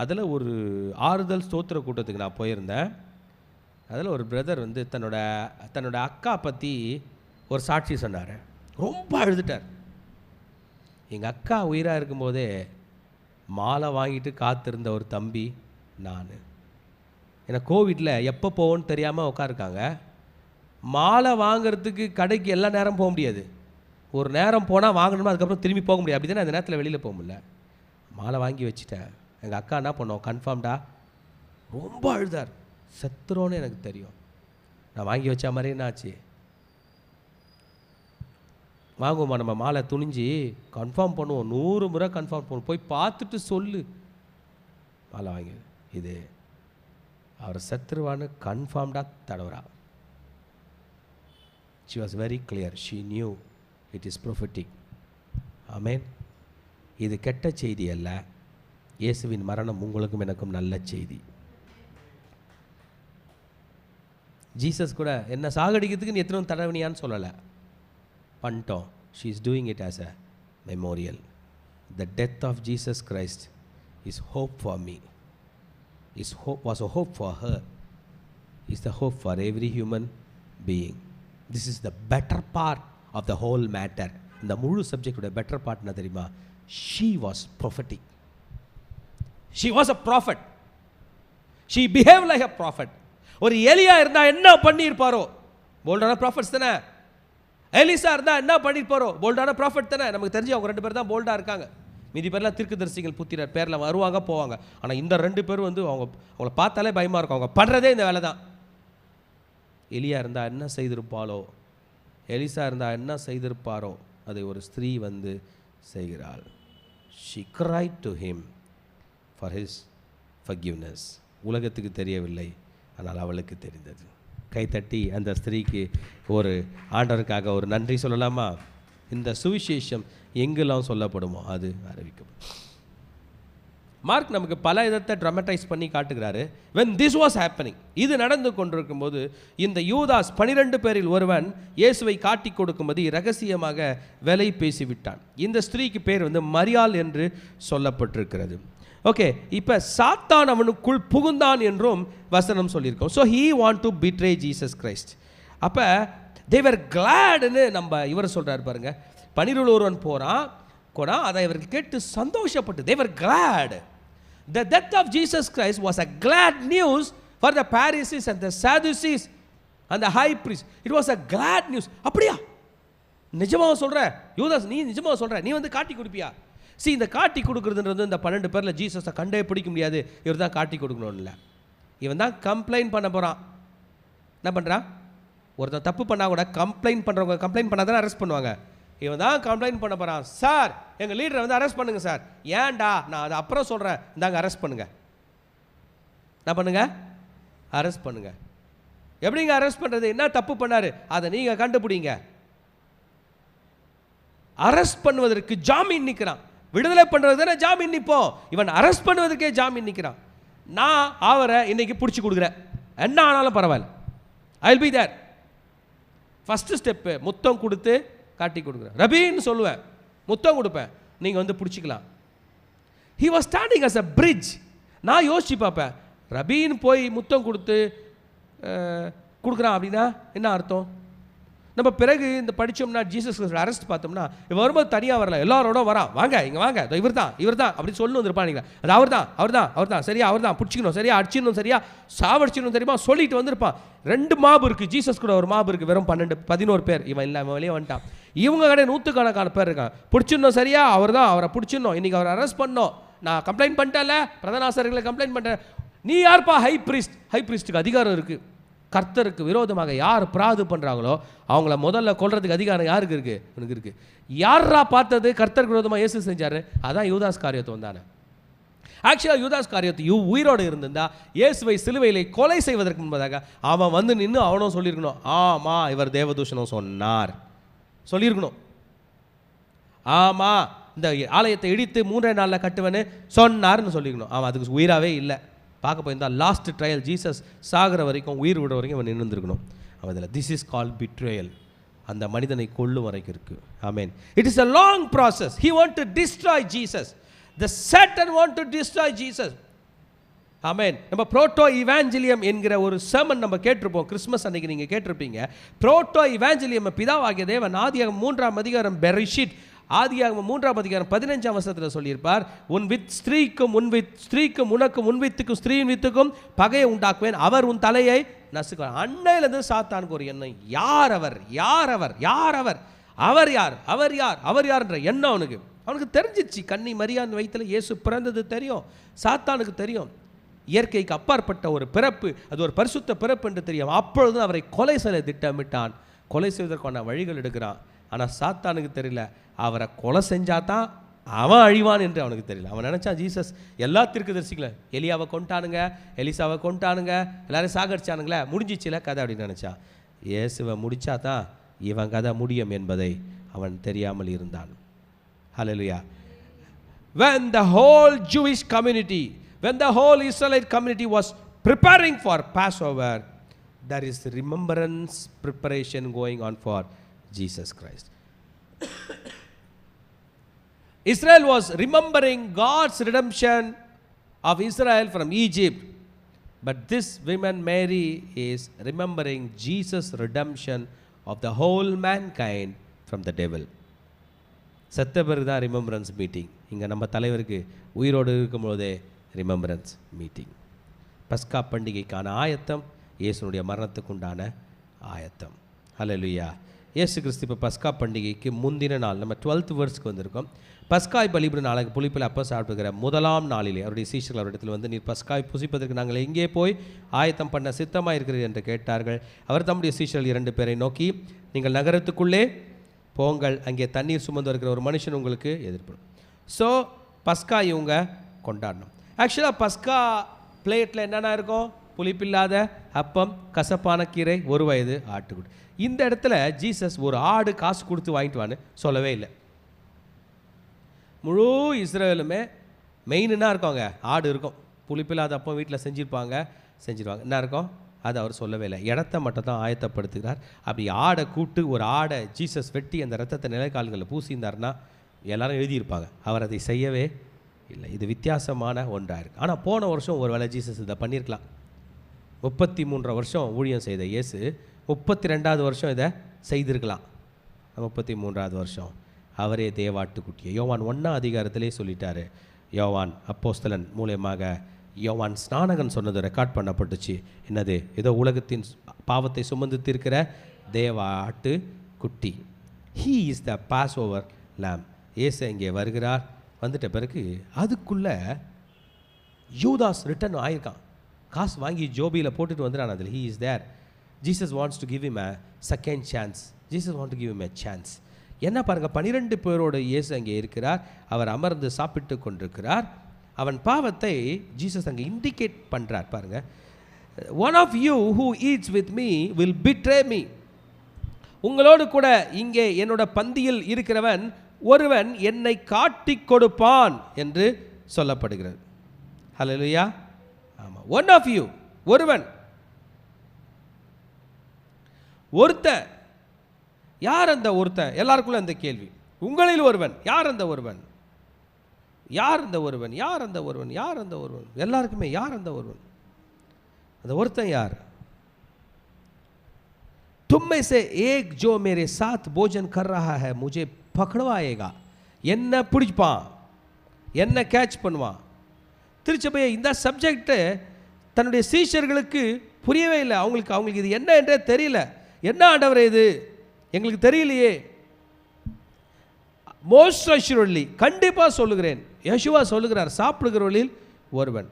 S1: அதில் ஒரு ஆறுதல் ஸ்தோத்திர கூட்டத்துக்கு நான் போயிருந்தேன். அதில் ஒரு பிரதர் வந்து தன்னோட அக்கா பற்றி ஒரு சாட்சி சொன்னார். ரொம்ப அழுதுட்டார். எங்கள் அக்கா உயிராக இருக்கும்போதே மாலை வாங்கிட்டு காத்திருந்த ஒரு தம்பி நான். ஏன்னா கோவிட்டில் எப்போ போவோன்னு தெரியாமல் உட்காருக்காங்க. மாலை வாங்கிறதுக்கு கடைக்கு எல்லா நேரம் போக முடியாது. ஒரு நேரம் போனால் வாங்கணும்னா அதுக்கப்புறம் திரும்பி போக முடியாது. அப்படி தானே அந்த நேரத்தில் வெளியில் போக முடியல. மாலை வாங்கி வச்சுட்டேன். எங்கள் அக்கா என்ன பண்ணோம், கன்ஃபார்ம்டா ரொம்ப அழுதார். செத்துறோன்னு எனக்கு தெரியும். நான் வாங்கி வச்ச மாதிரி என்ன ஆச்சு, வாங்குவோமா நம்ம மாலை துணிஞ்சு கன்ஃபார்ம் பண்ணுவோம், 100 முறை கன்ஃபார்ம் பண்ணுவோம், போய் பார்த்துட்டு சொல்லு மாலை வாங்கி இது அவர் செத்துருவான்னு கன்ஃபார்ம்டாக தடவுறா. She was very clear, she knew it is prophetic. Amen. இது கெட்ட செய்தி அல்ல, இயேசுவின் மரணம் உங்களுக்கும் எனக்கும் நல்ல செய்தி. ஜீசஸ் கூட என்ன சாகடிக்கிறதுக்கு நீ எத்தனை தடவினியான்னு சொல்லலை, பண்ணிட்டோம். She is doing it as a memorial. The death of Jesus Christ is hope for me, is hope, was a hope for her, is the hope for every human being. This is the better part of the whole matter. இந்த முழு சப்ஜெக்டோட பெட்டர் பார்ட் என்ன தெரியுமா? She was prophetic. She was a prophet. She behave like a prophet. ஒரு எலியா இருந்தால் என்ன பண்ணியிருப்பாரோ, போல்டான ப்ராஃபட்ஸ் தானே. எலிசா இருந்தால் என்ன பண்ணியிருப்பாரோ, போல்டான ப்ராஃபட் தானே. நமக்கு தெரிஞ்சு அவங்க 2 பேர் தான் போல்டாக இருக்காங்க. மீதி பேர்லாம் தீர்க்கதரிசிகள் புத்திரர் பேரில் வருவாங்க போவாங்க. ஆனால் இந்த 2 பேர் அவங்கள பார்த்தாலே பயமாக இருக்கும். அவங்க பண்ணுறதே இந்த வேலை தான். எலியா இருந்தால் என்ன செய்திருப்பாளோ, எலிசா இருந்தால் என்ன செய்திருப்பாரோ அதை ஒரு ஸ்திரீ செய்கிறாள். She cried to him for his forgiveness. உலகத்துக்கு தெரியவில்லை, ஆனால் அவளுக்கு தெரிந்தது. கைத்தட்டி அந்த ஸ்திரீக்கு ஒரு ஆண்டவருக்காக ஒரு நன்றி சொல்லலாமா? இந்த சுவிசேஷம் எங்கெல்லாம் சொல்லப்படுமோ அது அறிவிக்கப்படும். மார்க் நமக்கு பல விதத்தை ட்ராமடைஸ் பண்ணி காட்டுகிறாரு. when this was happening, இது நடந்து கொண்டிருக்கும் போது இந்த யூதாஸ் 12 பேரில் ஒருவன் இயேசுவை காட்டி கொடுக்கும்போது இரகசியமாக விலை பேசிவிட்டான். இந்த ஸ்திரீக்கு பேர் மரியாள் என்று சொல்லப்பட்டிருக்கிறது. ஓகே, இப்போ சாத்தான் அவனுக்குள் புகுந்தான் என்றும் வசனம் சொல்லியிருக்கோம். So he want to betray Jesus Christ. அப்போ தேவர் கிளாட்னு நம்ம இவர் சொல்கிறார் பாருங்க. 12 ஒருவன் போகிறான் கூட அதை இவர்கள் கேட்டு சந்தோஷப்பட்டு தேவர் Claude. The death of Jesus Christ was a glad news for the Pharisees and the Sadducees and the high priest. It was a glad news. அப்படியா? நிஜமாக சொல்கிற யூதாஸ், நீ நிஜமாக சொல்கிற? நீ காட்டி கொடுப்பியா? இந்த காட்டி கொடுக்குறதுன்றது இந்த 12 பேரில் ஜீசஸை கண்டே பிடிக்க முடியாது. இவர் தான் காட்டி கொடுக்கணும் இல்லை, இவன் தான் கம்ப்ளைண்ட் பண்ண போகிறான். என்ன பண்ணுறான்? ஒருத்தன் தப்பு பண்ணால் கூட கம்ப்ளைண்ட் பண்ணுறவங்க கம்ப்ளைண்ட் பண்ணால் தானே அரெஸ்ட் பண்ணுவாங்க. இவன் தான் கம்ப்ளைண்ட் பண்ண போகிறான். சார், எங்கள் லீடரை அரெஸ்ட் பண்ணுங்க சார். ஏன்டா? நான் அதை அப்புறம் சொல்கிறேன், இந்தாங்க அரெஸ்ட் பண்ணுங்க. என்ன பண்ணுங்க? அரெஸ்ட் பண்ணுங்க. எப்படிங்க அரெஸ்ட் பண்ணுறது? என்ன தப்பு பண்ணார் அதை நீங்கள் கண்டுபிடிங்க. அரெஸ்ட் பண்ணுவதற்கு ஜாமீன் நிற்கிறான். விடுதலை பண்ணுறது தானே ஜாமீன் நிற்போம். இவன் அரெஸ்ட் பண்ணுவதற்கே ஜாமீன் நிற்கிறான். நான் அவரை இன்னைக்கு பிடிச்சி கொடுக்குறேன், என்ன ஆனாலும் பரவாயில்ல, I will be there. First step முத்தம் கொடுத்து காட்டி கொடுக்குறேன். ரபின்னு சொல்லுவேன், முத்தம் கொடுப்பேன், நீங்கள் பிடிச்சிக்கலாம். He was standing as a bridge. நான் யோசிச்சு பார்ப்பேன், ரபின்னு போய் முத்தம் கொடுத்து கொடுக்குறான் அப்படின்னா என்ன அர்த்தம்? நம்ம பிறகு இந்த படித்தோம்னா ஜீசஸ் அரெஸ்ட் பார்த்தோம்னா வரும்போது தனியாக வரல, எல்லாரோட வரான். வாங்க இங்கே வாங்க, இவர் தான் அப்படி சொல்லணும் வந்திருப்பாங்க. அது அவர் தான் சரியா, அவர் தான் பிடிச்சிக்கணும், சரியா அடிச்சிடணும், சரியா சாவடிச்சிடணும் தெரியுமா சொல்லிட்டு வந்திருப்பான். 2 மாபு இருக்குது, ஜீசஸ் கூட ஒரு மாபு இருக்குது, வெறும் 11 பேர். இவன் இல்லை, இவன் வெளியே வந்துட்டான். இவங்க கடை 100கணக்கான பேர் இருக்காங்க. பிடிச்சிடணும், சரியா அவர் தான், அவரை பிடிச்சிடணும், இன்றைக்கி அவரை அரெஸ்ட் பண்ணோம். நான் கம்ப்ளைண்ட் பண்ணிட்டேன்ல, பிரதான ஆசாரியர்களை கம்ப்ளைண்ட் பண்ணிட்டேன். நீ யார்ப்பா? ஹை ப்ரீஸ்ட்டுக்கு அதிகாரம் இருக்குது. கர்த்தருக்கு விரோதமாக யார் பிராது பண்ணுறாங்களோ அவங்கள முதல்ல கொல்றதுக்கு அதிகாரம் யாருக்கு இருக்குது? எனக்கு இருக்குது. யாரா பார்த்தது கர்த்தருக்கு விரோதமாக இயேசு செஞ்சார்? அதான் யூதாஸ் காரியத்து வந்தானே. ஆக்சுவலாக யூதாஸ் காரியத்து உயிரோடு இருந்திருந்தா இயேசுவை சிலுவையிலே கொலை செய்வதற்கு முன்பதாக அவன் நின்று அவனும் சொல்லியிருக்கணும், ஆமாம் இவர் தேவதூஷணம் சொன்னார் சொல்லியிருக்கணும். ஆமாம் இந்த ஆலயத்தை இடித்து 3 நாளில் கட்டுவேன்னு சொன்னார்னு சொல்லியிருக்கணும். அவன் அதுக்கு உயிராகவே இல்லை. பார்க்க போயிருந்தால் லாஸ்ட் ட்ரையல் ஜீசஸ் சாகிற வரைக்கும், உயிர் விட வரைக்கும் அவன் நின்றுருக்கணும். அவன் இதில் திஸ் இஸ் கால் பிட்ரேயல், அந்த மனிதனை கொல்லும் வரைக்கும் இருக்குது. Amen. It is a long process. He want to destroy Jesus. The Satan want to destroy Jesus. Amen. நம்ம புரோட்டோ இவாஞ்சலியம் என்கிற ஒரு சர்மன் நம்ம கேட்டிருப்போம். கிறிஸ்மஸ் அன்னைக்கு நீங்கள் கேட்டிருப்பீங்க. புரோட்டோ இவாஞ்சலியம், பிதாவாகிய தேவன் ஆதியாகமம் 3ஆம் அதிகாரம் பெரிஷிட் ஆதியாகமம் 3:15 சொல்லியிருப்பார், உன் ஸ்திரீக்கும் உனக்கும் உன் வித்துக்கும் ஸ்திரீயின் வித்துக்கும் பகையை உண்டாக்குவேன், அவர் உன் தலையை நசுக்குவார். அன்னையிலிருந்து சாத்தானுக்கு ஒரு எண்ணம், யார் அவர் யார் அவர் யார் அவர் அவர் யார் அவர் யார் அவர் யார்ன்ற எண்ணம் அவனுக்கு தெரிஞ்சிச்சு. கன்னி மரியான் வயிற்றில் இயேசு பிறந்தது தெரியும், சாத்தானுக்கு தெரியும். இயற்கைக்கு அப்பாற்பட்ட ஒரு பிறப்பு, அது ஒரு பரிசுத்த பிறப்பு என்று தெரியும். அப்பொழுது அவரை கொலை செய்ய திட்டமிட்டான், கொலை செய்வதற்கான வழிகள் எடுக்கிறான். ஆனால் சாத்தானுக்கு தெரியல, அவரை கொலை செஞ்சாதான் அவன் அழிவான் என்று அவனுக்கு தெரியல. அவன் நினச்சான் ஜீசஸ் எல்லா தீர்க்கதரிசிகளை, எலியாவை கொண்டானுங்க, எலிசாவை கொண்டானுங்க, எல்லாரும் சாகடிச்சானுங்களே, முடிஞ்சிச்சுல கதை அப்படின்னு நினச்சான். இயேசுவை முடிச்சாதான் இவன் கதை முடியும் என்பதை அவன் தெரியாமல் இருந்தான். ஹல்லேலூயா. When the whole Jewish community, when the whole Israelite community was preparing for Passover, there is remembrance preparation going on for Jesus Christ. Israel was remembering God's redemption of Israel from Egypt, but this woman Mary is remembering Jesus' redemption of the whole mankind from the devil. செத்த பிறகு தான் ரிமெம்பரன்ஸ் மீட்டிங். இங்கே நம்ம தலைவருக்கு உயிரோடு இருக்கும்போதே ரிமெம்பரன்ஸ் மீட்டிங். பஸ்கா பண்டிகைக்கான ஆயத்தம், இயேசுனுடைய மரணத்துக்கு உண்டான ஆயத்தம். ஹல்லேலூயா. இயேசு கிறிஸ்து இப்போ பஸ்கா பண்டிகைக்கு முந்தின நாள், நம்ம 12th verse வந்திருக்கோம். பஸ்காய் பலிபீட நாளைக்கு புளிப்பில் அப்போ சாப்பிடுகிற முதலாம் நாளிலே அவருடைய சீஷர்கள் அவரிடத்தில் வந்து, நீர் பஸ்காய் புசிப்பதற்கு நாங்கள் எங்கே போய் ஆயத்தம் பண்ண சித்தமாக இருக்கிறது என்று கேட்டார்கள். அவர் தம்முடைய சீஷர்கள் 2 பேரை நோக்கி, நீங்கள் நகரத்துக்குள்ளே போங்கள், அங்கே தண்ணீர் சுமந்து இருக்கிற ஒரு மனுஷன் உங்களுக்கு எதிர்ப்படும். ஸோ பஸ்கா இவங்க கொண்டாடணும். ஆக்சுவலாக பஸ்கா பிளேட்டில் என்னென்ன இருக்கும்? புளிப்பில்லாத அப்பம், கசப்பான கீரை, 1 வயது ஆட்டுக்குட்டி. இந்த இடத்துல ஜீசஸ் ஒரு ஆடு காசு கொடுத்து வாங்கிட்டு வான்னு சொல்லவே இல்லை. முழு இஸ்ரேலுமே மெயின்னா இருக்கவங்க ஆடு இருக்கும், புளிப்பில்லாத அப்பம் வீட்டில் செஞ்சுருவாங்க. என்ன இருக்கும் அது அவர் சொல்லவே இல்லை. இடத்த மட்டும் தான் ஆயத்தப்படுத்துகிறார். அப்படி ஆடை கூட்டு ஒரு ஆடை ஜீசஸ் வெட்டி அந்த ரத்தத்தை நிலைக்கால்களில் பூசியிருந்தார்னா எல்லாரும் எழுதியிருப்பாங்க. அவர் அதை செய்யவே இல்லை. இது வித்தியாசமான ஒன்றாக இருக்குது. ஆனால் போன வருஷம் ஒரு வேளை ஜீசஸ் இதை பண்ணியிருக்கலாம். 33 வருஷம் ஊழியம் செய்த இயேசு 32வது வருஷம் இதை செய்திருக்கலாம். 33வது வருஷம் அவரே தேவாட்டுக்குட்டியை யோவான் 1ஆம் அதிகாரத்திலே சொல்லிட்டாரு. யோவான் அப்போஸ்தலன் மூலமாக யோவான் ஸ்நானகன் சொன்னது ரெக்கார்ட் பண்ணப்பட்டுச்சு. என்னது? ஏதோ உலகத்தின் பாவத்தை சுமந்து தீர்க்கிற தேவாட்டு குட்டி. He is the Passover lamb. ஏசு இங்கே வருகிறார். வந்துட்ட பிறகு அதுக்குள்ளே யூதாஸ் ரிட்டர்ன் ஆயிருக்கான். காசு வாங்கி ஜோபியில் போட்டுட்டு வந்துடான். அதில் he is there. Jesus wants to give him a second chance. Jesus want to give him a chance. என்ன பாருங்கள், 12 பேரோடு இயேசு அங்கே இருக்கிறார். அவர் அமர்ந்து சாப்பிட்டு கொண்டிருக்கிறார். அவன் பாவத்தை ஜீசஸ் அங்கே இண்டிகேட் பண்ணுறார். பாருங்கள், one of you who eats with me will betray me. உங்களோடு கூட இங்கே என்னோட பந்தியில் இருக்கிறவன் ஒருவன் என்னை காட்டி கொடுப்பான் என்று சொல்லப்படுகிறது. ஹல்லேலூயா. ஆமாம், ஒன் ஆஃப் யூ, ஒருவன், ஒருத்தன். யார் அந்த ஒருத்தன்? எல்லாருக்குள்ள அந்த கேள்வி. உங்களில் ஒருவன். யார் அந்த ஒருவன்? யார் அந்த ஒருவன்? யார் அந்த ஒருவன்? யார் அந்த ஒருவன்? எல்லாருக்குமே யார் அந்த ஒருவன்? அந்த ஒருத்தன் யார்? तुम में से एक जो मेरे साथ भोजन कर रहा है मुझे पकड़वाएगा. என்ன பிடிப்பான், என்ன கேட்ச் பண்ணுவான். திருச்சபையை இந்த சப்ஜெக்ட் தன்னுடைய சீஷர்களுக்கு புரியவே இல்லை. அவங்களுக்கு இது என்ன என்றே தெரியல. என்ன ஆண்டவரே இது, எங்களுக்கு தெரியலையே. மோஸ்ட் அஷ்யூர்ட்லி, கண்டிப்பாக சொல்லுகிறேன், யேசுவா சொல்லுகிறார், சாப்பிடுகிறவர்களில் ஒருவன்.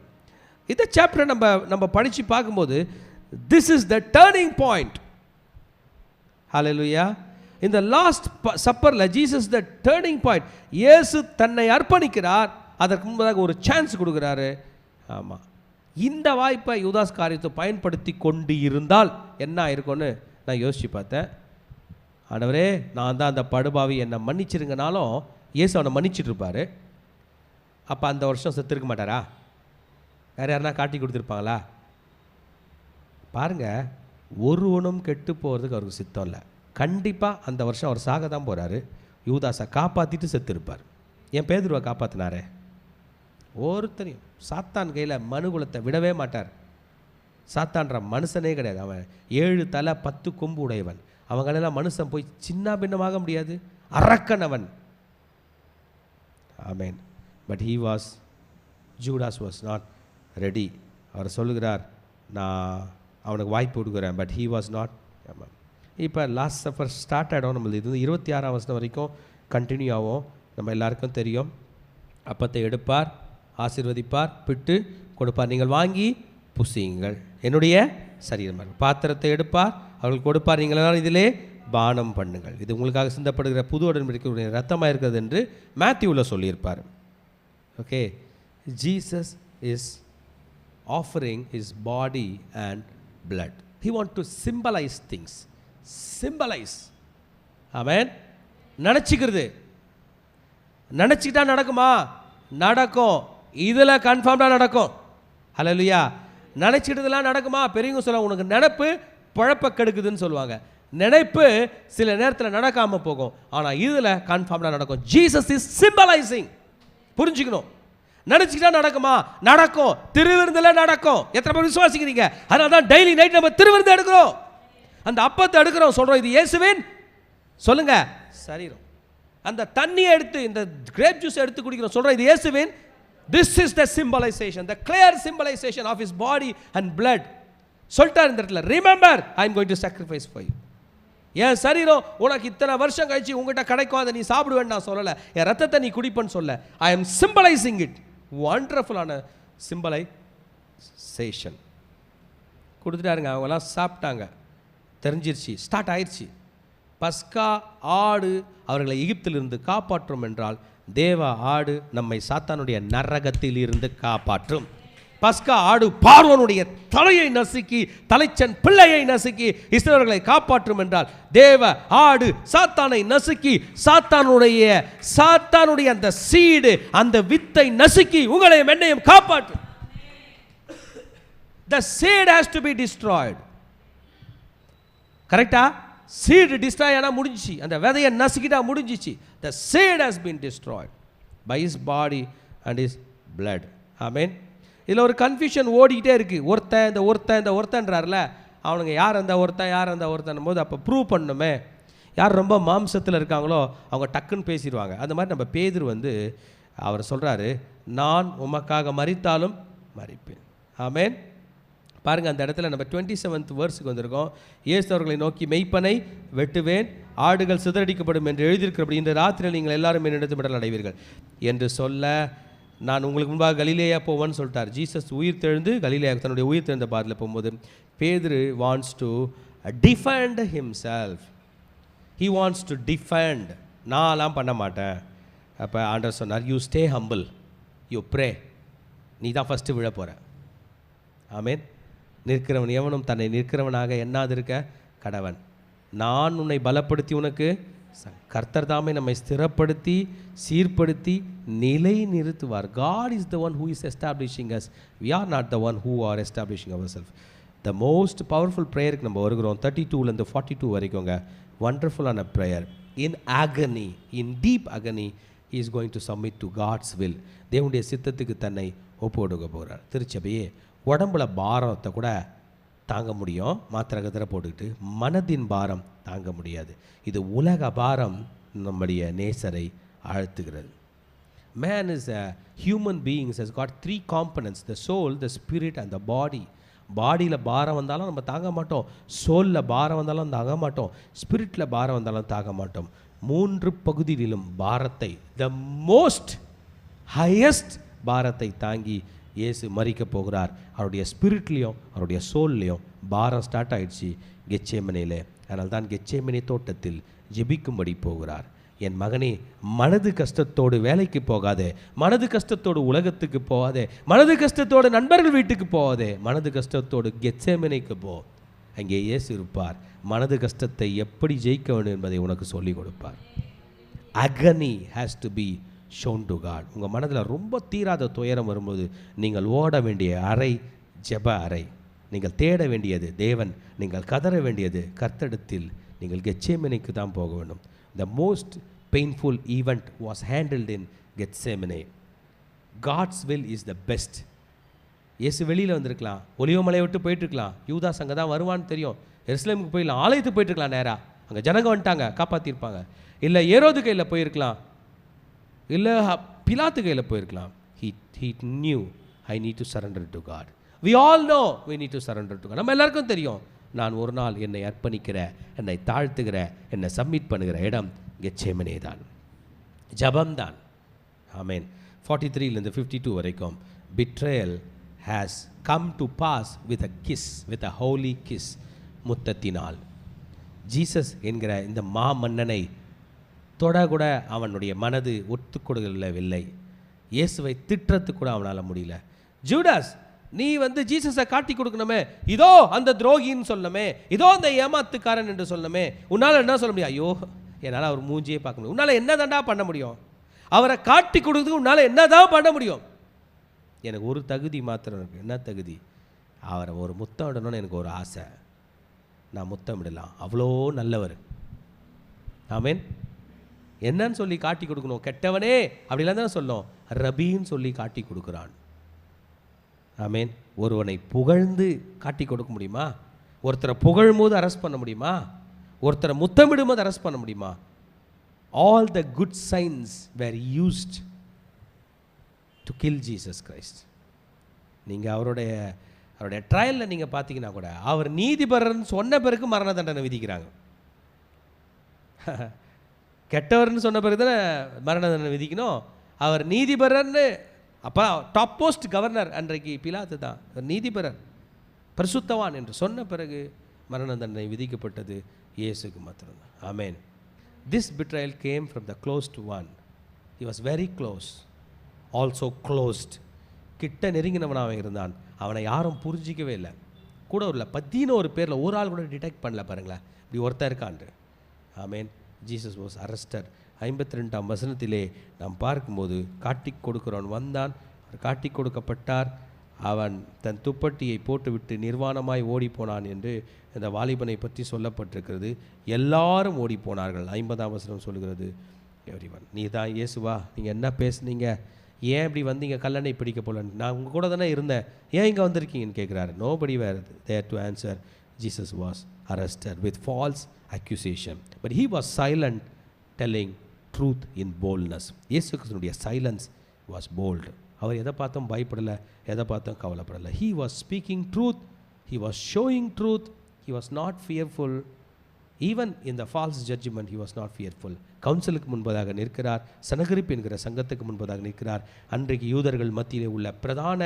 S1: இந்த சாப்டர் நம்ம படித்து பார்க்கும்போது this is the turning point. Hallelujah. இந்த லாஸ்ட் சப்பரில் ஜீசஸ் த டர்னிங் பாயிண்ட். இயேசு தன்னை அர்ப்பணிக்கிறார். அதற்கு முன்பதாக ஒரு சான்ஸ் கொடுக்குறாரு. ஆமாம், இந்த வாய்ப்பை யூதாஸ் காரியத்தை பயன்படுத்தி கொண்டு இருந்தால் என்ன ஆயிருக்கும்னு நான் யோசித்து பார்த்தேன். ஆண்டவரே, நான் தான் அந்த படுபாவி, என்னை மன்னிச்சிருங்கனாலும் இயேசு அவனை மன்னிச்சிட்டு இருப்பார். அப்போ அந்த வருஷம் செத்துருக்க மாட்டாரா? வேறு யாருன்னா காட்டி கொடுத்துருப்பாங்களா? பாருங்கள், ஒருவனும் கெட்டு போகிறதுக்கு அவருக்கு சித்தம் இல்லை. கண்டிப்பாக அந்த வருஷம் அவர் சாக தான் போகிறாரு. யூதாஸை காப்பாற்றிட்டு செத்துருப்பார். என் பேதுருவை காப்பாற்றினாரே. ஒருத்தனையும் சாத்தான் கையில் மனுகுலத்தை விடவே மாட்டார். சாத்தான்ற மனுஷனே கிடையாது. அவன் 7 தலை 10 கொம்பு உடையவன். அவங்களெல்லாம் மனுஷன் போய் சின்ன பின்னமாக முடியாது. அரக்கன் அவன். Amen. But Judas was not ready. அவர் சொல்லுகிறார், நான் அவனுக்கு வாய்ப்பு கொடுக்குறேன். But he was not. இப்போ லாஸ்ட் சஃபர் ஸ்டார்ட் ஆகிடும். நம்மளது இது 26ஆம் வசனம் வரைக்கும் கண்டினியூ ஆகும். நம்ம எல்லாருக்கும் தெரியும். அப்பத்தை எடுப்பார், ஆசீர்வதிப்பார், பிட்டு கொடுப்பார், நீங்கள் வாங்கி புசியுங்கள், என்னுடைய சரீரம். பாத்திரத்தை எடுப்பார், அவர்கள் கொடுப்பார், நீங்கள் எல்லாரும் இதிலே பானம் பண்ணுங்கள், இது உங்களுக்காக சிந்தப்படுகிற புது உடன்படிக்கையுடைய ரத்தமாக இருக்கிறது என்று மேத்யூவில் சொல்லியிருப்பார். Okay, Jesus is offering his body and blood. He want to symbolize things. Symbolize. Amen. நினச்சிக்கிறது, நினச்சிக்கிட்டா நடக்குமா? நடக்கும். இதில் கன்ஃபார்ம்டாக நடக்கும். ஹல்லேலூயா. நினச்சிக்கிட்டதெல்லாம் நடக்குமா? பெரியவங்க சொல்ல, உனக்கு நினைப்பு பழப்ப கெடுக்குதுன்னு சொல்லுவாங்க. நினைப்பு சில நேரத்தில் நடக்காமல் போகும், ஆனால் இதில் கன்ஃபார்ம்டாக நடக்கும். Jesus is symbolising. புரிஞ்சுக்கணும். நினச்சிக்கிட்டா நடக்குமா? நடக்கும். திருவிருந்தில் நடக்கும். எத்தனை பேர் விசுவாசிக்கிறீங்க? அதனால தான் டெய்லி நைட் நம்ம திருவிருந்து எடுக்கிறோம், அந்த அப்பத்தை எடுக்கிறோம், சொல்கிறோம் இது இயேசுவின் சொல்லுங்க சரீரம். அந்த தண்ணியை எடுத்து, இந்த கிரேப் ஜூஸ் எடுத்து குடிக்கிறோம், சொல்கிறோம் இது இயேசுவின். This is the symbolisation, the clear symbolisation of his body and blood. சொல்லிட்டார் இந்த இடத்துல, remember I am going to sacrifice for you. என் சரீரம் உனக்கு இத்தனை வருஷம் கழிச்சு உங்ககிட்ட கிடைக்கும், அதை நீ சாப்பிடுவேன்னு நான் சொல்லலை. என் ரத்தத்தை நீ குடிப்பேன்னு சொல்ல. I am symbolising it. வண்டர்ஃபுல்லான சிம்பலைசேஷன் கொடுத்துட்டாருங்க. அவங்கெல்லாம் சாப்பிட்டாங்க, தெரிஞ்சிருச்சு, ஸ்டார்ட் ஆயிடுச்சு. பஸ்கா ஆடு அவர்களை எகிப்திலிருந்து காப்பாற்றும் என்றால், தேவ ஆடு நம்மை சாத்தானுடைய நரகத்தில் இருந்து காப்பாற்றும். பஸ்கா ஆடு பார்வோனுடைய தலையை நசுக்கி, தலைச்சன் பிள்ளையை நசுக்கி இஸ்ரவேலர்களை காப்பாற்றும் என்றால், தேவ ஆடு சாத்தானை நசுக்கி, சாத்தானுடைய அந்த சீடு, அந்த வித்தை நசுக்கி உங்களையும் என்னையும் காப்பாற்றும். The seed has to be destroyed. கரெக்டா? சீடு டிஸ்ட்ராய் ஆனா முடிஞ்சிச்சு, அந்த விதையை நசுக்கிட்டா முடிஞ்சிச்சு. The seed has been destroyed by his body and his blood. ஆமென். இதில் ஒரு கன்ஃபியூஷன் ஓடிக்கிட்டே இருக்குது. ஒருத்தன்றார்ல, அவனுங்க யார் அந்த ஒருத்தன் போது அப்போ ப்ரூவ் பண்ணணுமே. யார் ரொம்ப மாம்சத்தில் இருக்காங்களோ அவங்க டக்குன்னு பேசிடுவாங்க. அந்த மாதிரி நம்ம பேதுரு அவர் சொல்கிறாரு, நான் உமக்காக மரித்தாலும் மரிப்பேன். ஆமென். பாருங்கள், அந்த இடத்துல நம்ம 27th வேர்ஸுக்கு வந்திருக்கோம். இயேசு அவர்களை நோக்கி, மெய்ப்பனை வெட்டுவேன், ஆடுகள் சிதறடிக்கப்படும் என்று எழுதியிருக்கிறபடி இந்த ராத்திரியில் நீங்கள் எல்லாரும் என்னிடத்து விடல் அடைவீர்கள் என்று சொல்ல, நான் உங்களுக்கு முன்பாக கலிலேயா போவேன்னு சொல்லிட்டார். ஜீசஸ் உயிர் தெழுந்து கலிலேயா தன்னுடைய உயிர் தெழுந்த பாதையில் போகும்போது பேதுரு wants to defend himself. He wants to defend. நான்லாம் பண்ண மாட்டேன். அப்போ ஆண்டவர் சொன்னார், you stay humble, you pray. நீ தான் ஃபஸ்ட்டு விழ போகிற. ஆமென். நிற்கிறவன் எவனும் தன்னை நிற்கிறவனாக எண்ணாதிருக்க கடவன். நான் உன்னை பலப்படுத்தி உனக்கு, கர்த்தர் தாமே நம்மை ஸ்திரப்படுத்தி சீர்படுத்தி நிலை நிறுத்துவார். God is the one who is establishing us. We are not the one who are establishing ourselves. The most powerful prayer நம்ம வருகிறோம் 32லேருந்து 42 வரைக்கும்ங்க. வண்டர்ஃபுல்லான prayer. In agony, in deep agony, he is going to submit to God's will. தேவனுடைய சித்தத்துக்கு தன்னை ஒப்புக்கொடுக்க போகிறார். திருச்சபையே, உடம்புல பாரத்தை கூட தாங்க முடியும், மாத்திரை கத்திர போட்டுக்கிட்டு. மனதின் பாரம் தாங்க முடியாது. இது உலக பாரம் நம்முடைய நேசரை ஆழ்த்துகிறது. Man is a human beings has got 3 components: the soul, the spirit and the body. பாடியில் பாரம் வந்தாலும் நம்ம தாங்க மாட்டோம், சோலில் பாரம் வந்தாலும் தாங்க மாட்டோம், ஸ்பிரிட்டில் பாரம் வந்தாலும் தாங்க மாட்டோம். 3 பகுதியிலும் பாரத்தை, த மோஸ்ட் ஹையஸ்ட் பாரத்தை தாங்கி இயேசு மரிக்க போகிறார். அவருடைய ஸ்பிரிட்லேயும் அவருடைய சோல்லையும் பாரம் ஸ்டார்ட் ஆயிடுச்சு கெத்சேமனேலே. அதனால் தான் கெத்சேமனே தோட்டத்தில் ஜெபிக்கும்படி போகிறார். என் மகனே, மனது கஷ்டத்தோடு வேலைக்கு போகாதே, மனது கஷ்டத்தோடு உலகத்துக்கு போகாதே, மனது கஷ்டத்தோடு நண்பர்கள் வீட்டுக்கு போகாதே, மனது கஷ்டத்தோடு கெத்சேமனேக்கு போ. அங்கே இயேசு இருப்பார். மனது கஷ்டத்தை எப்படி ஜெயிக்க வேண்டும் என்பதை உனக்கு சொல்லிக் கொடுப்பார். Agony has to be shown to God. உங்கள் மனதில் ரொம்ப தீராத துயரம் வரும்போது நீங்கள் ஓட வேண்டிய அறை ஜெப அறை. நீங்கள் தேட வேண்டியது தேவன், நீங்கள் கதற வேண்டியது கர்த்தரிடத்தில். நீங்கள் கெத்சேமனேக்கு தான் போக வேண்டும். The most painful event was handled in Gethsemane. God's will is the best. இயேசு வெளியில் வந்திருக்கலாம், ஒலிவமலையை விட்டு போயிட்டுருக்கலாம், யூதாஸ் அங்கே தான் வருவான்னு தெரியும், எருசலேமுக்கு போயிடலாம், ஆலயத்துக்கு போயிட்டுருக்கலாம், நேராக அங்கே ஜனங்க வந்துட்டாங்க, காப்பாற்றிருப்பாங்க. இல்லை ஏரோது கையில் போயிருக்கலாம், இல்லை பிலாத்து கையில் போயிருக்கலாம். he knew I need to surrender to God. We all know we need to surrender to God. நம்ம எல்லாருக்கும் தெரியும், நான் ஒரு நாள் என்னை அர்ப்பணிக்கிற, என்னை தாழ்த்துகிற, என்னை சப்மிட் பண்ணுகிற இடம் கெத்செமனே தான், ஜபம்தான். ஆமென். 43லேருந்து 52 வரைக்கும் betrayal has come to pass with a kiss, with a holy kiss. முத்தத்தினால் ஜீசஸ் என்கிற இந்த மாமன்னனை தொடக்கூட அவனுடைய மனது ஒத்துக்கொள்ளவில்லை. இயேசுவை திட்டுறதுக்கு கூட அவனால் முடியல. ஜூடாஸ், நீ ஜீசஸை காட்டி கொடுக்கணுமே, இதோ அந்த துரோகின்னு சொல்லணுமே, இதோ அந்த ஏமாத்துக்காரன் என்று சொல்லணுமே, உன்னால் என்ன சொல்ல முடியும்? ஐயோ, என்னால் அவர் மூஞ்சியே பார்க்க முடியும். உன்னால் என்ன தாண்டா பண்ண முடியும்? அவரை காட்டி கொடுக்குறதுக்கு உன்னால் என்ன தான் பண்ண முடியும்? எனக்கு ஒரு தகுதி மாத்திரம் இருக்குது. என்ன தகுதி? அவரை ஒரு முத்தம் விடணும்னு எனக்கு ஒரு ஆசை. நான் முத்தம் விடலாம், அவ்வளோ நல்லவர். ஆமென். என்னன்னு சொல்லி காட்டி கொடுக்கணும்? கெட்டவனே அப்படிலாம் தான் சொல்லணும். ரபின்னு சொல்லி காட்டி கொடுக்குறான். ஆமென். ஒருவனை புகழ்ந்து காட்டி கொடுக்க முடியுமா? ஒருத்தரை புகழும் போது அரெஸ்ட் பண்ண முடியுமா? ஒருத்தரை முத்தமிடும் போது அரெஸ்ட் பண்ண முடியுமா? All the good signs were used to kill Jesus Christ. நீங்கள் அவருடைய ட்ரையலில் நீங்கள் பார்த்தீங்கன்னா கூட அவர் நீதிபரர்னு சொன்ன பிறகு மரண தண்டனை விதிக்கிறாங்க. கெட்டவர்னு சொன்ன பிறகு தானே மரண தண்டனை விதிக்கணும். அவர் நீதிபரர்னு, அப்போ டாப் போஸ்ட் கவர்னர் அன்றைக்கு பிலாத்து தான், நீதிபரர் பரிசுத்தவான் என்று சொன்ன பிறகு மரண தண்டனை விதிக்கப்பட்டது இயேசுக்கு மாத்திரம்தான். ஆமென். This betrayal came from the closed one. He was very close, also closed. கிட்ட நெருங்கினவனாக இருந்தான். அவனை யாரும் புரிஞ்சிக்கவே இல்லை. கூட உள்ள 11 பேரில் ஒரு ஆள் கூட டிடெக்ட் பண்ணல. பாருங்களேன், இப்படி ஒருத்தர் இருக்கான். ஆமென். Jesus was arrested. 52ஆம் வசனத்திலே நாம் பார்க்கும்போது காட்டி கொடுக்கிறவன் வந்தான், அவர் காட்டி கொடுக்கப்பட்டார். அவன் தன் துப்பட்டியை போட்டுவிட்டு நிர்வாணமாய் ஓடி போனான் என்று இந்த வாலிபனை பற்றி சொல்லப்பட்டிருக்கிறது. எல்லாரும் ஓடி போனார்கள். 50ஆம் வசனம் சொல்கிறது, எவ்ரிவன். நீ தான் இயேசுவா? நீங்கள் என்ன பேசுனீங்க? ஏன் இப்படி வந்தீங்க? கல்லணை பிடிக்க போலன்னு நான் உங்கள் கூட தானே இருந்தேன், ஏன் இங்கே வந்திருக்கீங்கன்னு கேட்குறாரு. Nobody were there to answer. Jesus was arrested with false accusation, but he was silent, telling truth in boldness. இயேசு கிறிஸ்துவினுடைய சைலன்ஸ் வாஸ் போல்டு. அவர் எதை பார்த்தும் பயப்படலை, எதை பார்த்தும் கவலைப்படலை. He was speaking truth, he was showing truth, he was not fearful. Even in the false judgement he was not fearful. கவுன்சிலுக்கு முன்பதாக நிற்கிறார், சனகரிப்பு என்கிற சங்கத்துக்கு முன்பதாக நிற்கிறார். அன்றைக்கு யூதர்கள் மத்தியிலே உள்ள பிரதான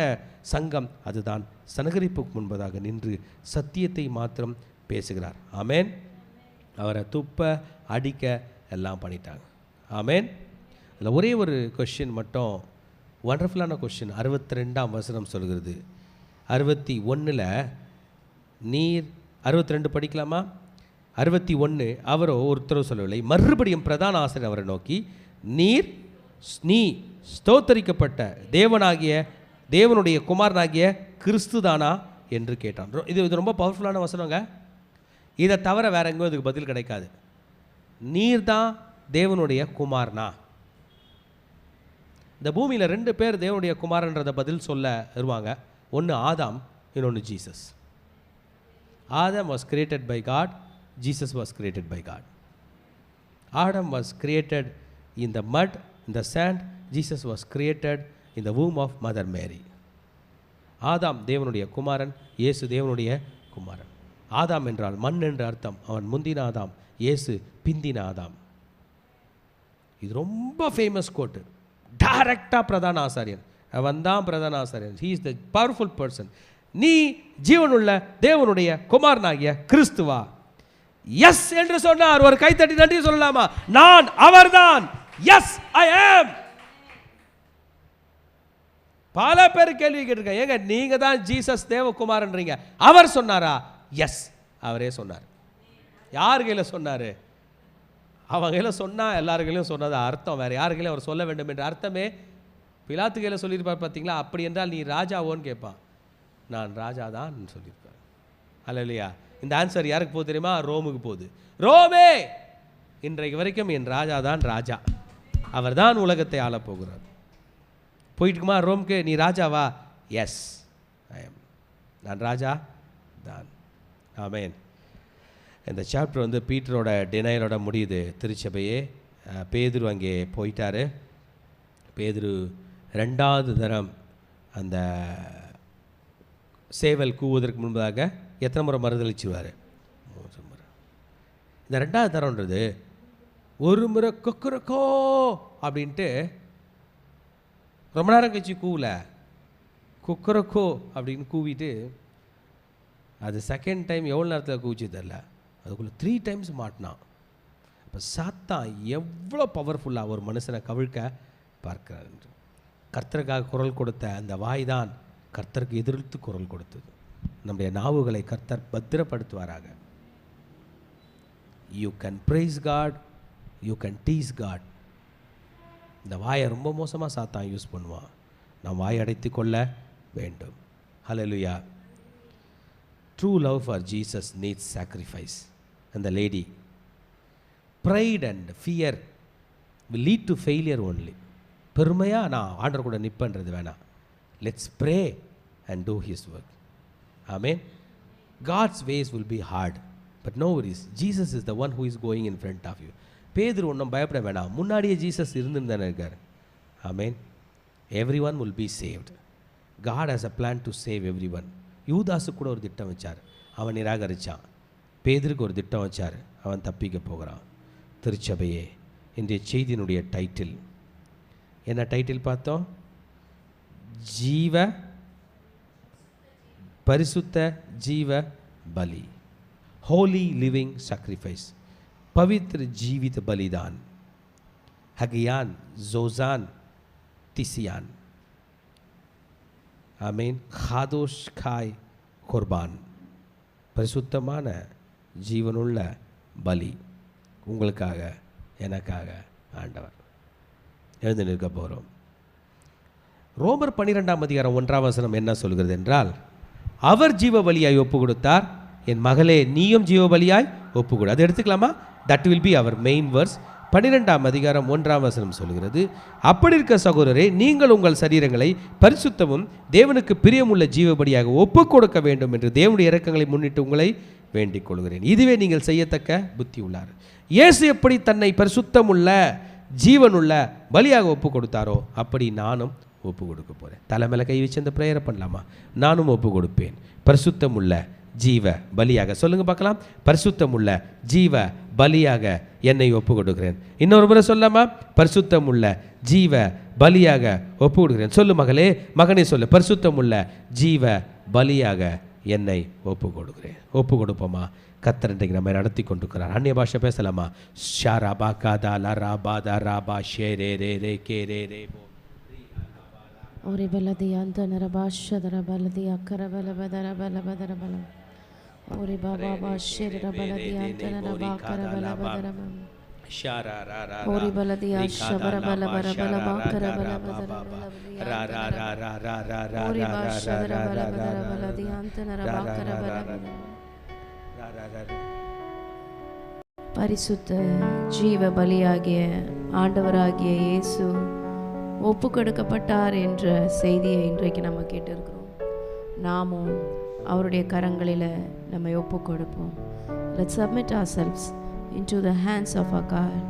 S1: சங்கம் அதுதான். சனகரிப்புக்கு முன்பதாக நின்று சத்தியத்தை மாத்திரம் பேசுகிறார். ஆமென். அவரை துப்ப அடிக்க எல்லாம் பண்ணிட்டாங்க. ஆமென். அதில் ஒரே ஒரு கொஸ்டின் மட்டும், வண்டர்ஃபுல்லான கொஸ்டின். 62ஆம் வசனம் சொல்கிறது. 61 நீர் 62 படிக்கலாமா? 61 அவரோ ஒருத்தரவு சொல்லவில்லை. மறுபடியும் பிரதான ஆசிரியர் அவரை நோக்கி, நீ ஸ்தோத்தரிக்கப்பட்ட தேவனுடைய குமாரனாகிய கிறிஸ்துதானா என்று கேட்டான். இது ரொம்ப பவர்ஃபுல்லான வசனங்க. இதை தவிர வேற எங்கேயும் இதுக்கு பதில் கிடைக்காது. நீர் தான் தேவனுடைய குமாரனா? இந்த பூமியில் 2 பேர் தேவனுடைய குமாரன்றதை பதில் சொல்ல வருவாங்க. ஒன்று ஆதாம், இன்னொன்று ஜீசஸ். ஆதாம் was created by God, Jesus was created by God. Adam was created in the mud, in the sand. Jesus was created in the womb of Mother Mary. ஆதாம் தேவனுடைய குமாரன், இயேசு தேவனுடைய குமாரன். ஆதாம் என்றால் மண் என்று அர்த்தம். அவன் முந்தின ஆதாம், இயேசு பிந்தின ஆதாம். இது ரொம்ப ஃபேமஸ் கோட்டு. டைரக்டாக பிரதான ஆசாரியன் அவன் தான் பிரதான ஆசாரியன். He is the powerful person. நீ ஜீவனுள்ள தேவனுடைய குமாரனாகிய கிறிஸ்துவா? எஸ் என்று சொன்னார். ஒரு கைத்தட்டி நன்றி சொல்லலாமா? நான் அவர்தான். எஸ் ஐ ஆம். பல பேர் கேள்வி கேட்டிருக்கேன், ஏங்க நீங்க தான் ஜீசஸ் தேவகுமாரன்றீங்க, அவர் சொன்னாரா? எஸ், அவரே சொன்னார். யார் கையில் சொன்னார்? அவங்க கையில் சொன்னால் எல்லார் கையிலும் சொன்னது அர்த்தம் வேறு. யார் கையிலும் அவர் சொல்ல வேண்டும் என்ற அர்த்தமே பிலாத்து கையில் சொல்லியிருப்பார். பார்த்தீங்களா? அப்படி என்றால் நீ ராஜாவோன்னு கேட்பான். நான் ராஜா தான் சொல்லியிருப்பார். அல்லையா? இந்த ஆன்சர் யாருக்கு போகுது தெரியுமா? ரோமுக்கு போகுது. ரோமே, இன்றைக்கு வரைக்கும் என் ராஜா தான் ராஜா, அவர் தான் உலகத்தை ஆளப் போகிறார். போயிட்டுக்குமா ரோமுக்கு? நீ ராஜாவா? எஸ் ஐ எம், நான் ராஜா தான். ஆமென். இந்த சாப்டர் பீட்டரோட டினையலோட முடியுது. திருச்சபையே பேதுரு அங்கே போயிட்டாரு. பேதுரு 2வது தரம் அந்த சேவல் கூவுவதற்கு முன்பதாக எத்தனை முறை மறுதளிச்சுவார்? 3 முறை. இந்த 2வது தரம்ன்றது ஒரு முறை கொக்கரக்கோ அப்படின்ட்டு ரொம்ப நேரம் கழிச்சு கூவல, கொக்கரக்கோ அப்படின்னு கூவிட்டு அது செகண்ட் டைம் எவ்வளோ நேரத்தில் கூவிச்சு தெரில, அதுக்குள்ளே 3 டைம்ஸ் மாட்டினான். இப்போ சாத்தான் எவ்வளோ பவர்ஃபுல்லாக ஒரு மனுஷனை கவிழ்க்க பார்க்கிறார். கர்த்தருக்காக குரல் கொடுத்த அந்த வாய் தான் கர்த்தருக்கு எதிர்த்து குரல் கொடுத்தது. நம்முடைய நாவுகளை கர்த்தர் பத்திரப்படுத்துவாராக. You can praise God, you can tease God. இந்த வாயை ரொம்ப மோசமாக சாத்தான் யூஸ் பண்ணுவான். நாம் வாய் அடைத்து கொள்ள வேண்டும். ஹல்லேலூயா. True love for Jesus needs sacrifice. And the lady, pride and fear will lead to failure only. பெருமையாக நான் ஆண்டவர் கூட நிற்பன்றது வேணாம். Let's pray and do his work. Amen. God's ways will be hard, but no worries. Jesus is the one who is going in front of you. பேதுரு ஒன்றும் பயப்பட வேணாம், முன்னாடியே ஜீசஸ் இருந்துன்னு இருக்கார். Amen. Everyone will be saved. God has a plan to save everyone. யூதாஸுக்கு கூட ஒரு திட்டம் வச்சார், அவன் நிராகரித்தான். பேதுருக்கு ஒரு திட்டம் வச்சார், அவன் தப்பிக்க போகிறான். திருச்சபையே, இன்றைய செய்தியினுடைய டைட்டில் என்ன டைட்டில் பார்த்தோம்? ஜீவ பரிசுத்த ஜீவ பலி, ஹோலி லிவிங் sacrifice, பவித்ர ஜீவித பலிதான். ஹகியான், ஜோசான், திசியான். ஆமீன். ஹாதோஷ் காய் குர்பான், பரிசுத்தமான ஜீவனுள்ள பலி உங்களுக்காக எனக்காக ஆண்டவர் எழுந்து நிற்க போகிறோம். ரோமர் 12ஆம் அதிகாரம் 1ஆம் வசனம் என்ன சொல்கிறது என்றால், அவர் ஜீவ பலியாய் ஒப்பு கொடுத்தார், என் மகளே நீயும் ஜீவ பலியாய் ஒப்பு கொடு. அதை எடுத்துக்கலாமா? That will be our main verse. 12ஆம் அதிகாரம் 1ஆம் வசனம் சொல்கிறது, அப்படி இருக்க சகோதரரே, நீங்கள் உங்கள் சரீரங்களை பரிசுத்தமும் தேவனுக்கு பிரியமுள்ள ஜீவபலியாக ஒப்பு கொடுக்க வேண்டும் என்று தேவனுடைய இரக்கங்களை முன்னிட்டு உங்களை வேண்டிக் கொள்கிறேன். இதுவே நீங்கள் செய்யத்தக்க புத்தி உள்ளார். இயேசு எப்படி தன்னை பரிசுத்தமுள்ள ஜீவனுள்ள பலியாக ஒப்பு கொடுத்தாரோ அப்படி நானும் ஒப்பு கொடுக்க போகிறேன். தலைமையில கை வச்சு அந்த பிரேயரை பண்ணலாமா? நானும் ஒப்பு கொடுப்பேன் பரிசுத்தமுள்ள ஜீவ பலியாக. சொல்லுங்க பார்க்கலாம். பரிசுத்தமுள்ள ஜீவ பலியாக என்னை ஒப்பு கொடுக்கிறேன். இன்னொரு முறை சொல்லாமா? பரிசுத்தமுள்ள ஜீவ பலியாக ஒப்பு கொடுக்கிறேன். சொல்லு மகளே, மகனே சொல்லு, பரிசுத்தமுள்ள ஜீவ பலியாக என்னை ஒப்பு கொடுக்கிறேன். ஒப்பு கொடுப்போமா? கர்த்தர் இன்றைக்கு நம்ம நடத்தி கொண்டிருக்கிறார். அந்நிய பாஷை பேசலாமா? ஷாரா பாகாதா லரா பாதா ராபா ஷேரே ரே ரே கே ரே ரே போ
S2: ஓரி பலதி அந்த நரபாஷதர பலதி அக்கர பல பதர பல பதர பல ஓரி பாபா பாஷிர பலதி அந்த நரபாக்கர பல பதர ஷாரா ரா ரா ஓரி பலதி அஷபர பல பர பல பாக்கர பல பதர ரா ரா ரா ரா ரா ரா ரா ஓரி பாஷதர பல பதர பலதி அந்த நரபாக்கர பல பதர ரா ரா ரா. பரிசுத்த ஜீவ பலியாகிய ஆண்டவராகிய இயேசு ஒப்பு கொடுக்கப்பட்டார் என்ற செய்தியை இன்றைக்கு நம்ம கேட்டிருக்கிறோம். நாமும் அவருடைய கரங்களில் நம்ம ஒப்பு கொடுப்போம். Let's submit ourselves into the hands of our God.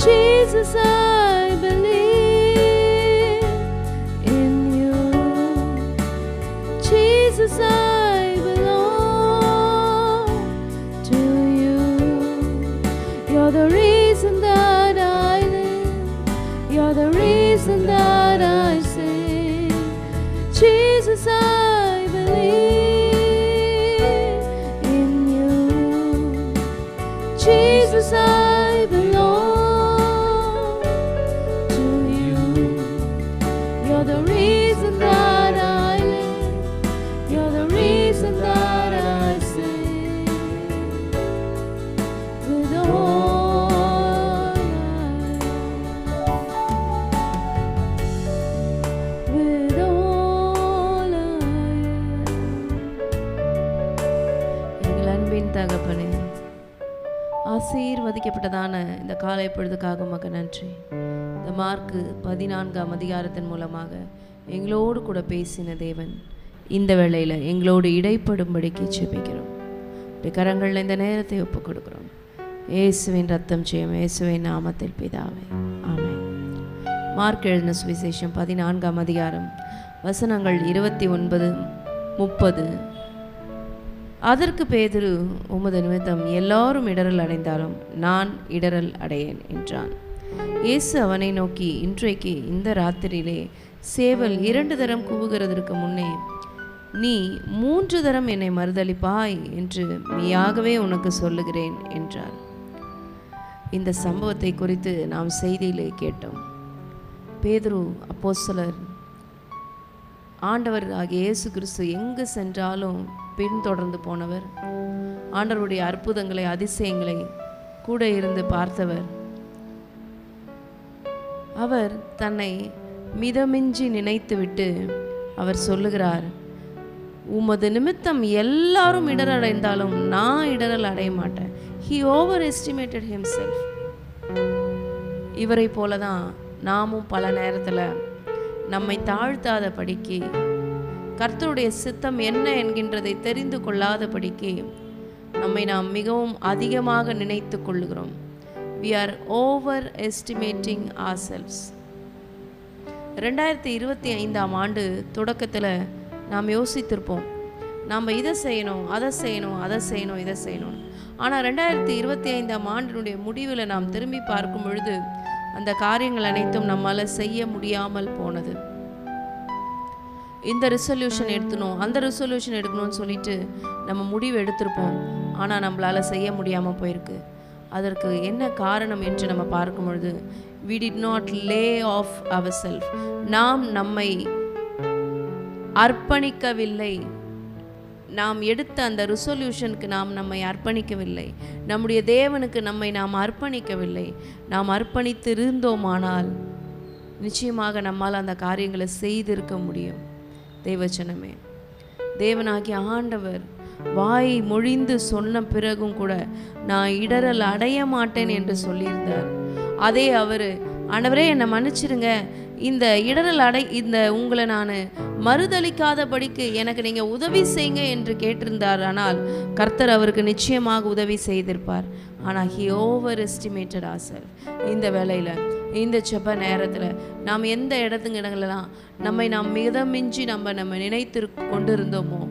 S2: Jesus, I believe. You're the reason that I live. You're the reason that I sing. Jesus, I believe in you. Jesus, I belong to you. You're the reason that I live. You're the reason that I sing. With all I am. With all I am. எங்கள் அன்பின் தகப்பனே, ஆசீர்வதிக்கப்பட்டதான இந்த காலை பொழுதுக்காக உமக்கு நன்றி. இந்த மார்க்கு 14ஆம் அதிகாரத்தின் மூலமாக எங்களோடு கூட பேசின தேவன் இந்த வேளையில் எங்களோடு இடைப்படும்படிக்கு ஜெபிக்கிறோம். கரங்களில் இந்த நேரத்தை ஒப்புக் கொடுக்கிறோம். இயேசுவின் ரத்தம் ஜெயம், இயேசுவின் நாமத்தில் பிதாவே, ஆமென். மார்க் எழுதின சுவிசேஷம் 14ஆம் அதிகாரம் வசனங்கள் 29, 30. அதற்கு பேதுரு, உமது நிமித்தம் எல்லாரும் இடரல் அடைந்தாலும் நான் இடரல் அடையேன் என்றான். இயேசு அவனை நோக்கி, இன்றைக்கு இந்த ராத்திரியிலே சேவல் 2 தரம் கூவுகிறதற்கு முன்னே நீ 3 தரம் என்னை மறுதலிப்பாய் என்று மெய்யாகவே உனக்கு சொல்லுகிறேன் என்றார். இந்த சம்பவத்தை குறித்து நாம் செய்தியிலே கேட்டோம். பேதுரு அப்போஸ்தலர் ஆண்டவர் ஆகிய இயேசு கிறிஸ்து எங்கு சென்றாலும் பின்தொடர்ந்து போனவர். ஆண்டவருடைய அற்புதங்களை, அதிசயங்களை கூட இருந்து பார்த்தவர். அவர் தன்னை மிதமிஞ்சி நினைத்துவிட்டு அவர் சொல்லுகிறார், உமது நிமித்தம் எல்லாரும் இடரல் அடைந்தாலும் நான் இடரல் அடைய மாட்டேன். He overestimated himself. இவரை போல தான் நாமும் பல நேரத்தில் நம்மை தாழ்த்தாத படிக்கு, கர்த்தருடைய சித்தம் என்ன என்கின்றதை தெரிந்து கொள்ளாத படிக்கு நம்மை நாம் மிகவும் அதிகமாக நினைத்து கொள்ளுகிறோம். We are overestimating ourselves. 2025ஆம் ஆண்டு தொடக்கத்தில் நாம் யோசித்திருப்போம், நாம் இதை செய்யணும், அதை செய்யணும், அதை செய்யணும், இதை செய்யணும். ஆனால் 2025ஆம் ஆண்டினுடைய முடிவில் நாம் திரும்பி பார்க்கும் பொழுது அந்த காரியங்கள் அனைத்தும் நம்மால் செய்ய முடியாமல் போனது. இந்த ரெசல்யூஷன் எடுக்கணும், அந்த ரெசல்யூஷன் எடுக்கணும்னு சொல்லிட்டு நம்ம முடிவு எடுத்திருப்போம். ஆனால் நம்மளால் செய்ய முடியாமல் போயிருக்கு. அதற்கு என்ன காரணம் என்று நம்ம பார்க்கும் பொழுது, we did not lay off ourselves. நாம் நம்மை அர்ப்பணிக்கவில்லை. நாம் எடுத்த அந்த ரெசல்யூஷனுக்கு நாம் நம்மை அர்ப்பணிக்கவில்லை. நம்முடைய தேவனுக்கு நம்மை நாம் அர்ப்பணிக்கவில்லை. நாம் அர்ப்பணித்து இருந்தோமானால் நிச்சயமாக நம்மால் அந்த காரியங்களை செய்திருக்க முடியும். தேவச்சனமே, தேவனாகிய ஆண்டவர் வாய் மொழிந்து சொன்ன பிறகும் கூட நான் இடரல் அடைய மாட்டேன் என்று சொல்லியிருந்தார். அதே அவர், ஆண்டவரே என்னை மன்னிச்சிருங்க, இந்த இடரல் இந்த உங்களை நான் மறுதளிக்காதபடிக்கு எனக்கு நீங்கள் உதவி செய்யுங்க என்று கேட்டிருந்தார். ஆனால் கர்த்தர் அவருக்கு நிச்சயமாக உதவி செய்திருப்பார். ஆனால் he overestimated ourselves. இந்த வேளையில், இந்த செப்ப நேரத்தில் நாம் எந்த இடங்களெல்லாம் நாம் மிதமிஞ்சி நம்ம நினைத்து கொண்டிருந்தோமோ,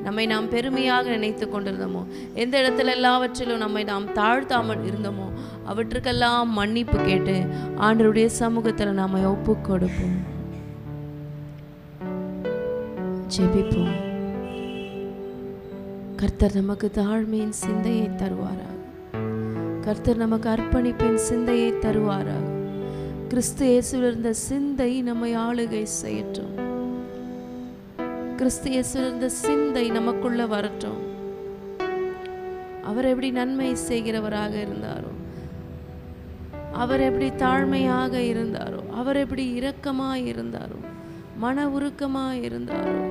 S2: நம்மை நாம் பெருமையாக நினைத்து கொண்டிருந்தோமோ, எந்த இடத்துல எல்லாவற்றிலும் நம்மை நாம் தாழ்த்தாமல் இருந்தோமோ அவற்றுக்கெல்லாம் மன்னிப்பு கேட்டு ஆண்டவருடைய சமூகத்தில் நாம் ஒப்பு கொடுப்போம், ஜெபிப்போம். கர்த்தர் நமக்கு தாழ்மையின் சிந்தையை தருவாராக. கர்த்தர் நமக்கு அர்ப்பணிப்பின் சிந்தையை தருவாராக. கிறிஸ்து இயேசுவில் இருந்த சிந்தை நம்மை ஆளுகை செய்யட்டும். கிறிஸ்து இயேசுவில் இருந்த சிந்தை நமக்குள்ள வரட்டும். அவர் எப்படி நன்மை செய்கிறவராக இருந்தாரோ, அவர் எப்படி தாழ்மையாக இருந்தாரோ, அவர் எப்படி இரக்கமாய் இருந்தாரோ, மன உருக்கமாய் இருந்தாரோ,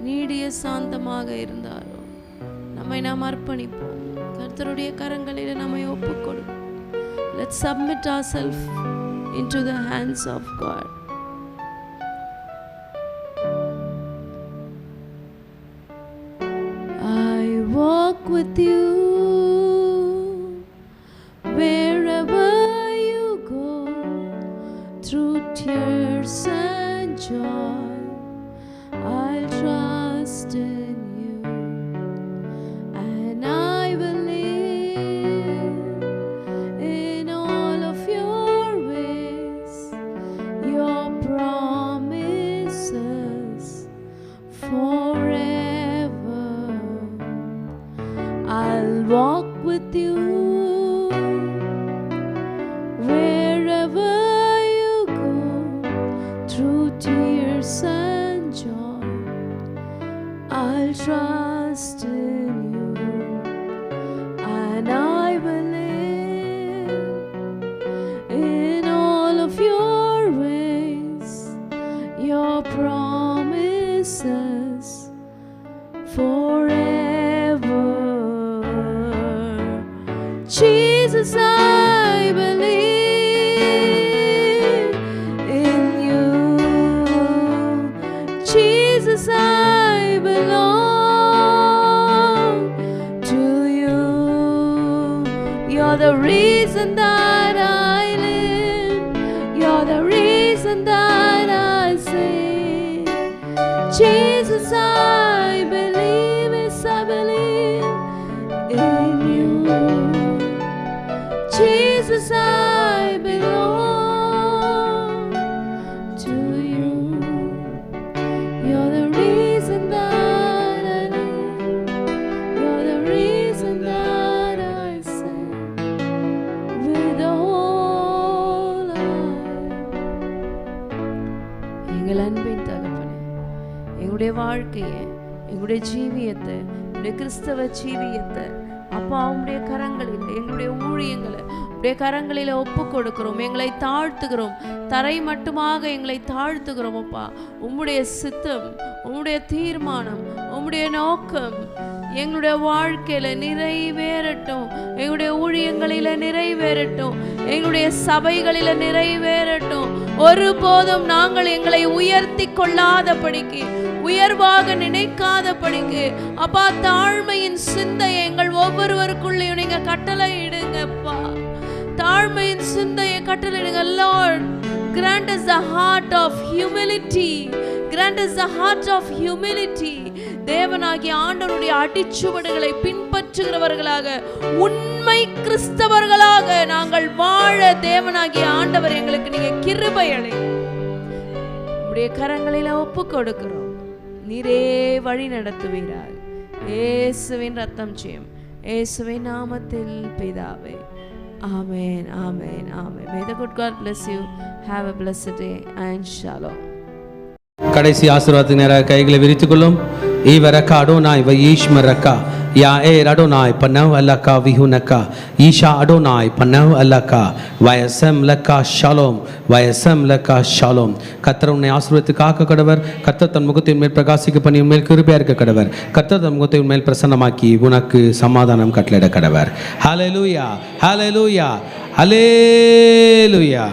S2: நீடிய சாந்தமாக இருந்தாரோ, நம்மை நாம் அர்ப்பணிப்போம். கர்த்தருடைய கரங்களில் நம்மை ஒப்புக்கொடுப்போம். Let's submit ourselves into the hands of God. I walk with you wherever you go, through tears and joy. I'll trust in you and I will live with you. Wherever you go, through tears and joy, I'll trust in you, and I believe in all of your ways, your promises forever. Jesus, I believe in you. Jesus, I belong to you. You're the reason that I live. You're the reason that I sing. Jesus, I believe, yes, I believe in you. Jesus, I belong to you. You're the reason that I live. You're the reason that I sing with all I am. எங்கள் அன்பின் தகப்பனே, எங்களுடைய வாழ்க்கையை, எங்களுடைய ஜீவியத்தை, எங்களுடைய கிறிஸ்தவ ஜீவியத்தை அப்பா உம்முடைய கரங்களில் எங்களுடைய ஊழியங்களை உடைய கரங்களில் ஒப்பு கொடுக்கிறோம். எங்களை தாழ்த்துகிறோம், தரை மட்டுமாக எங்களை தாழ்த்துகிறோம். அப்பா உம்முடைய சித்தம், உம்முடைய தீர்மானம், உம்முடைய நோக்கம் எங்களுடைய வாழ்க்கையில நிறைவேறட்டும். எங்களுடைய ஊழியங்களில நிறைவேறட்டும். எங்களுடைய சபைகளில நிறைவேறட்டும். ஒருபோதும் நாங்கள் எங்களை உயர்த்தி கொள்ளாதபடிக்கு, உயர்வாக நினைக்காதபடிக்கு அப்பா தாழ்மையின் சிந்தையை எங்கள் ஒவ்வொருவருக்குள்ளேயும் நீங்க கட்டளை இடுங்கப்பா. தாழ்மையின் சிந்தையை கட்டளையிடுங்க. Lord, grant us the heart of humility. Grant us the heart of humility. தேவனாகிய ஆண்டவருடைய அடிச்சுவடுகளை பின்பற்றுகிறவர்களாக, உண்மை கிறிஸ்தவர்களாக நாங்கள் வாழ தேவனாகிய ஆண்டவர் எங்களுக்கு நீங்க கிருபை அளிங்க. உம்முடைய கரங்களில ஒப்பு கொடுக்கிறோம். நீரே வழி நடத்துவீராக. இயேசுவின் ரத்தம் ஜெயம், இயேசுவின் நாமத்தில் பிதாவே. Amen, amen, amen. May the good God bless you. Have a blessed day and shalom.
S3: கடைசி ஆசீர்வாதத்துக்கு நேராக கைகளை விரித்துக் கொள்ளும். ஈவரக்கா அடோனாய் வயீஷ்மரக்கா யா ஏ அடோனாய் பன்னவ் அல்லக்கா விஹுனக்கா ஈஷா அடோனாய் பன்னவ் அல்லக்கா வயசம் லக்கா ஷாலோம் வயசம் லக்கா ஷாலோம். கர்த்தர் உன்னை ஆசீர்வதித்து காக்க கடவர். கர்த்தர் தன் முகத்தின் மேல் பிரகாசிக்க பண்ணி உன்மேல் கிருபையா இருக்க கடவர். கர்த்தர் தன் முகத்தை உன்மேல் பிரசன்னமாக்கி உனக்கு சமாதானம் கட்டளையிட கடவர். ஹல்லேலூயா, ஹல்லேலூயா, ஹல்லேலூயா.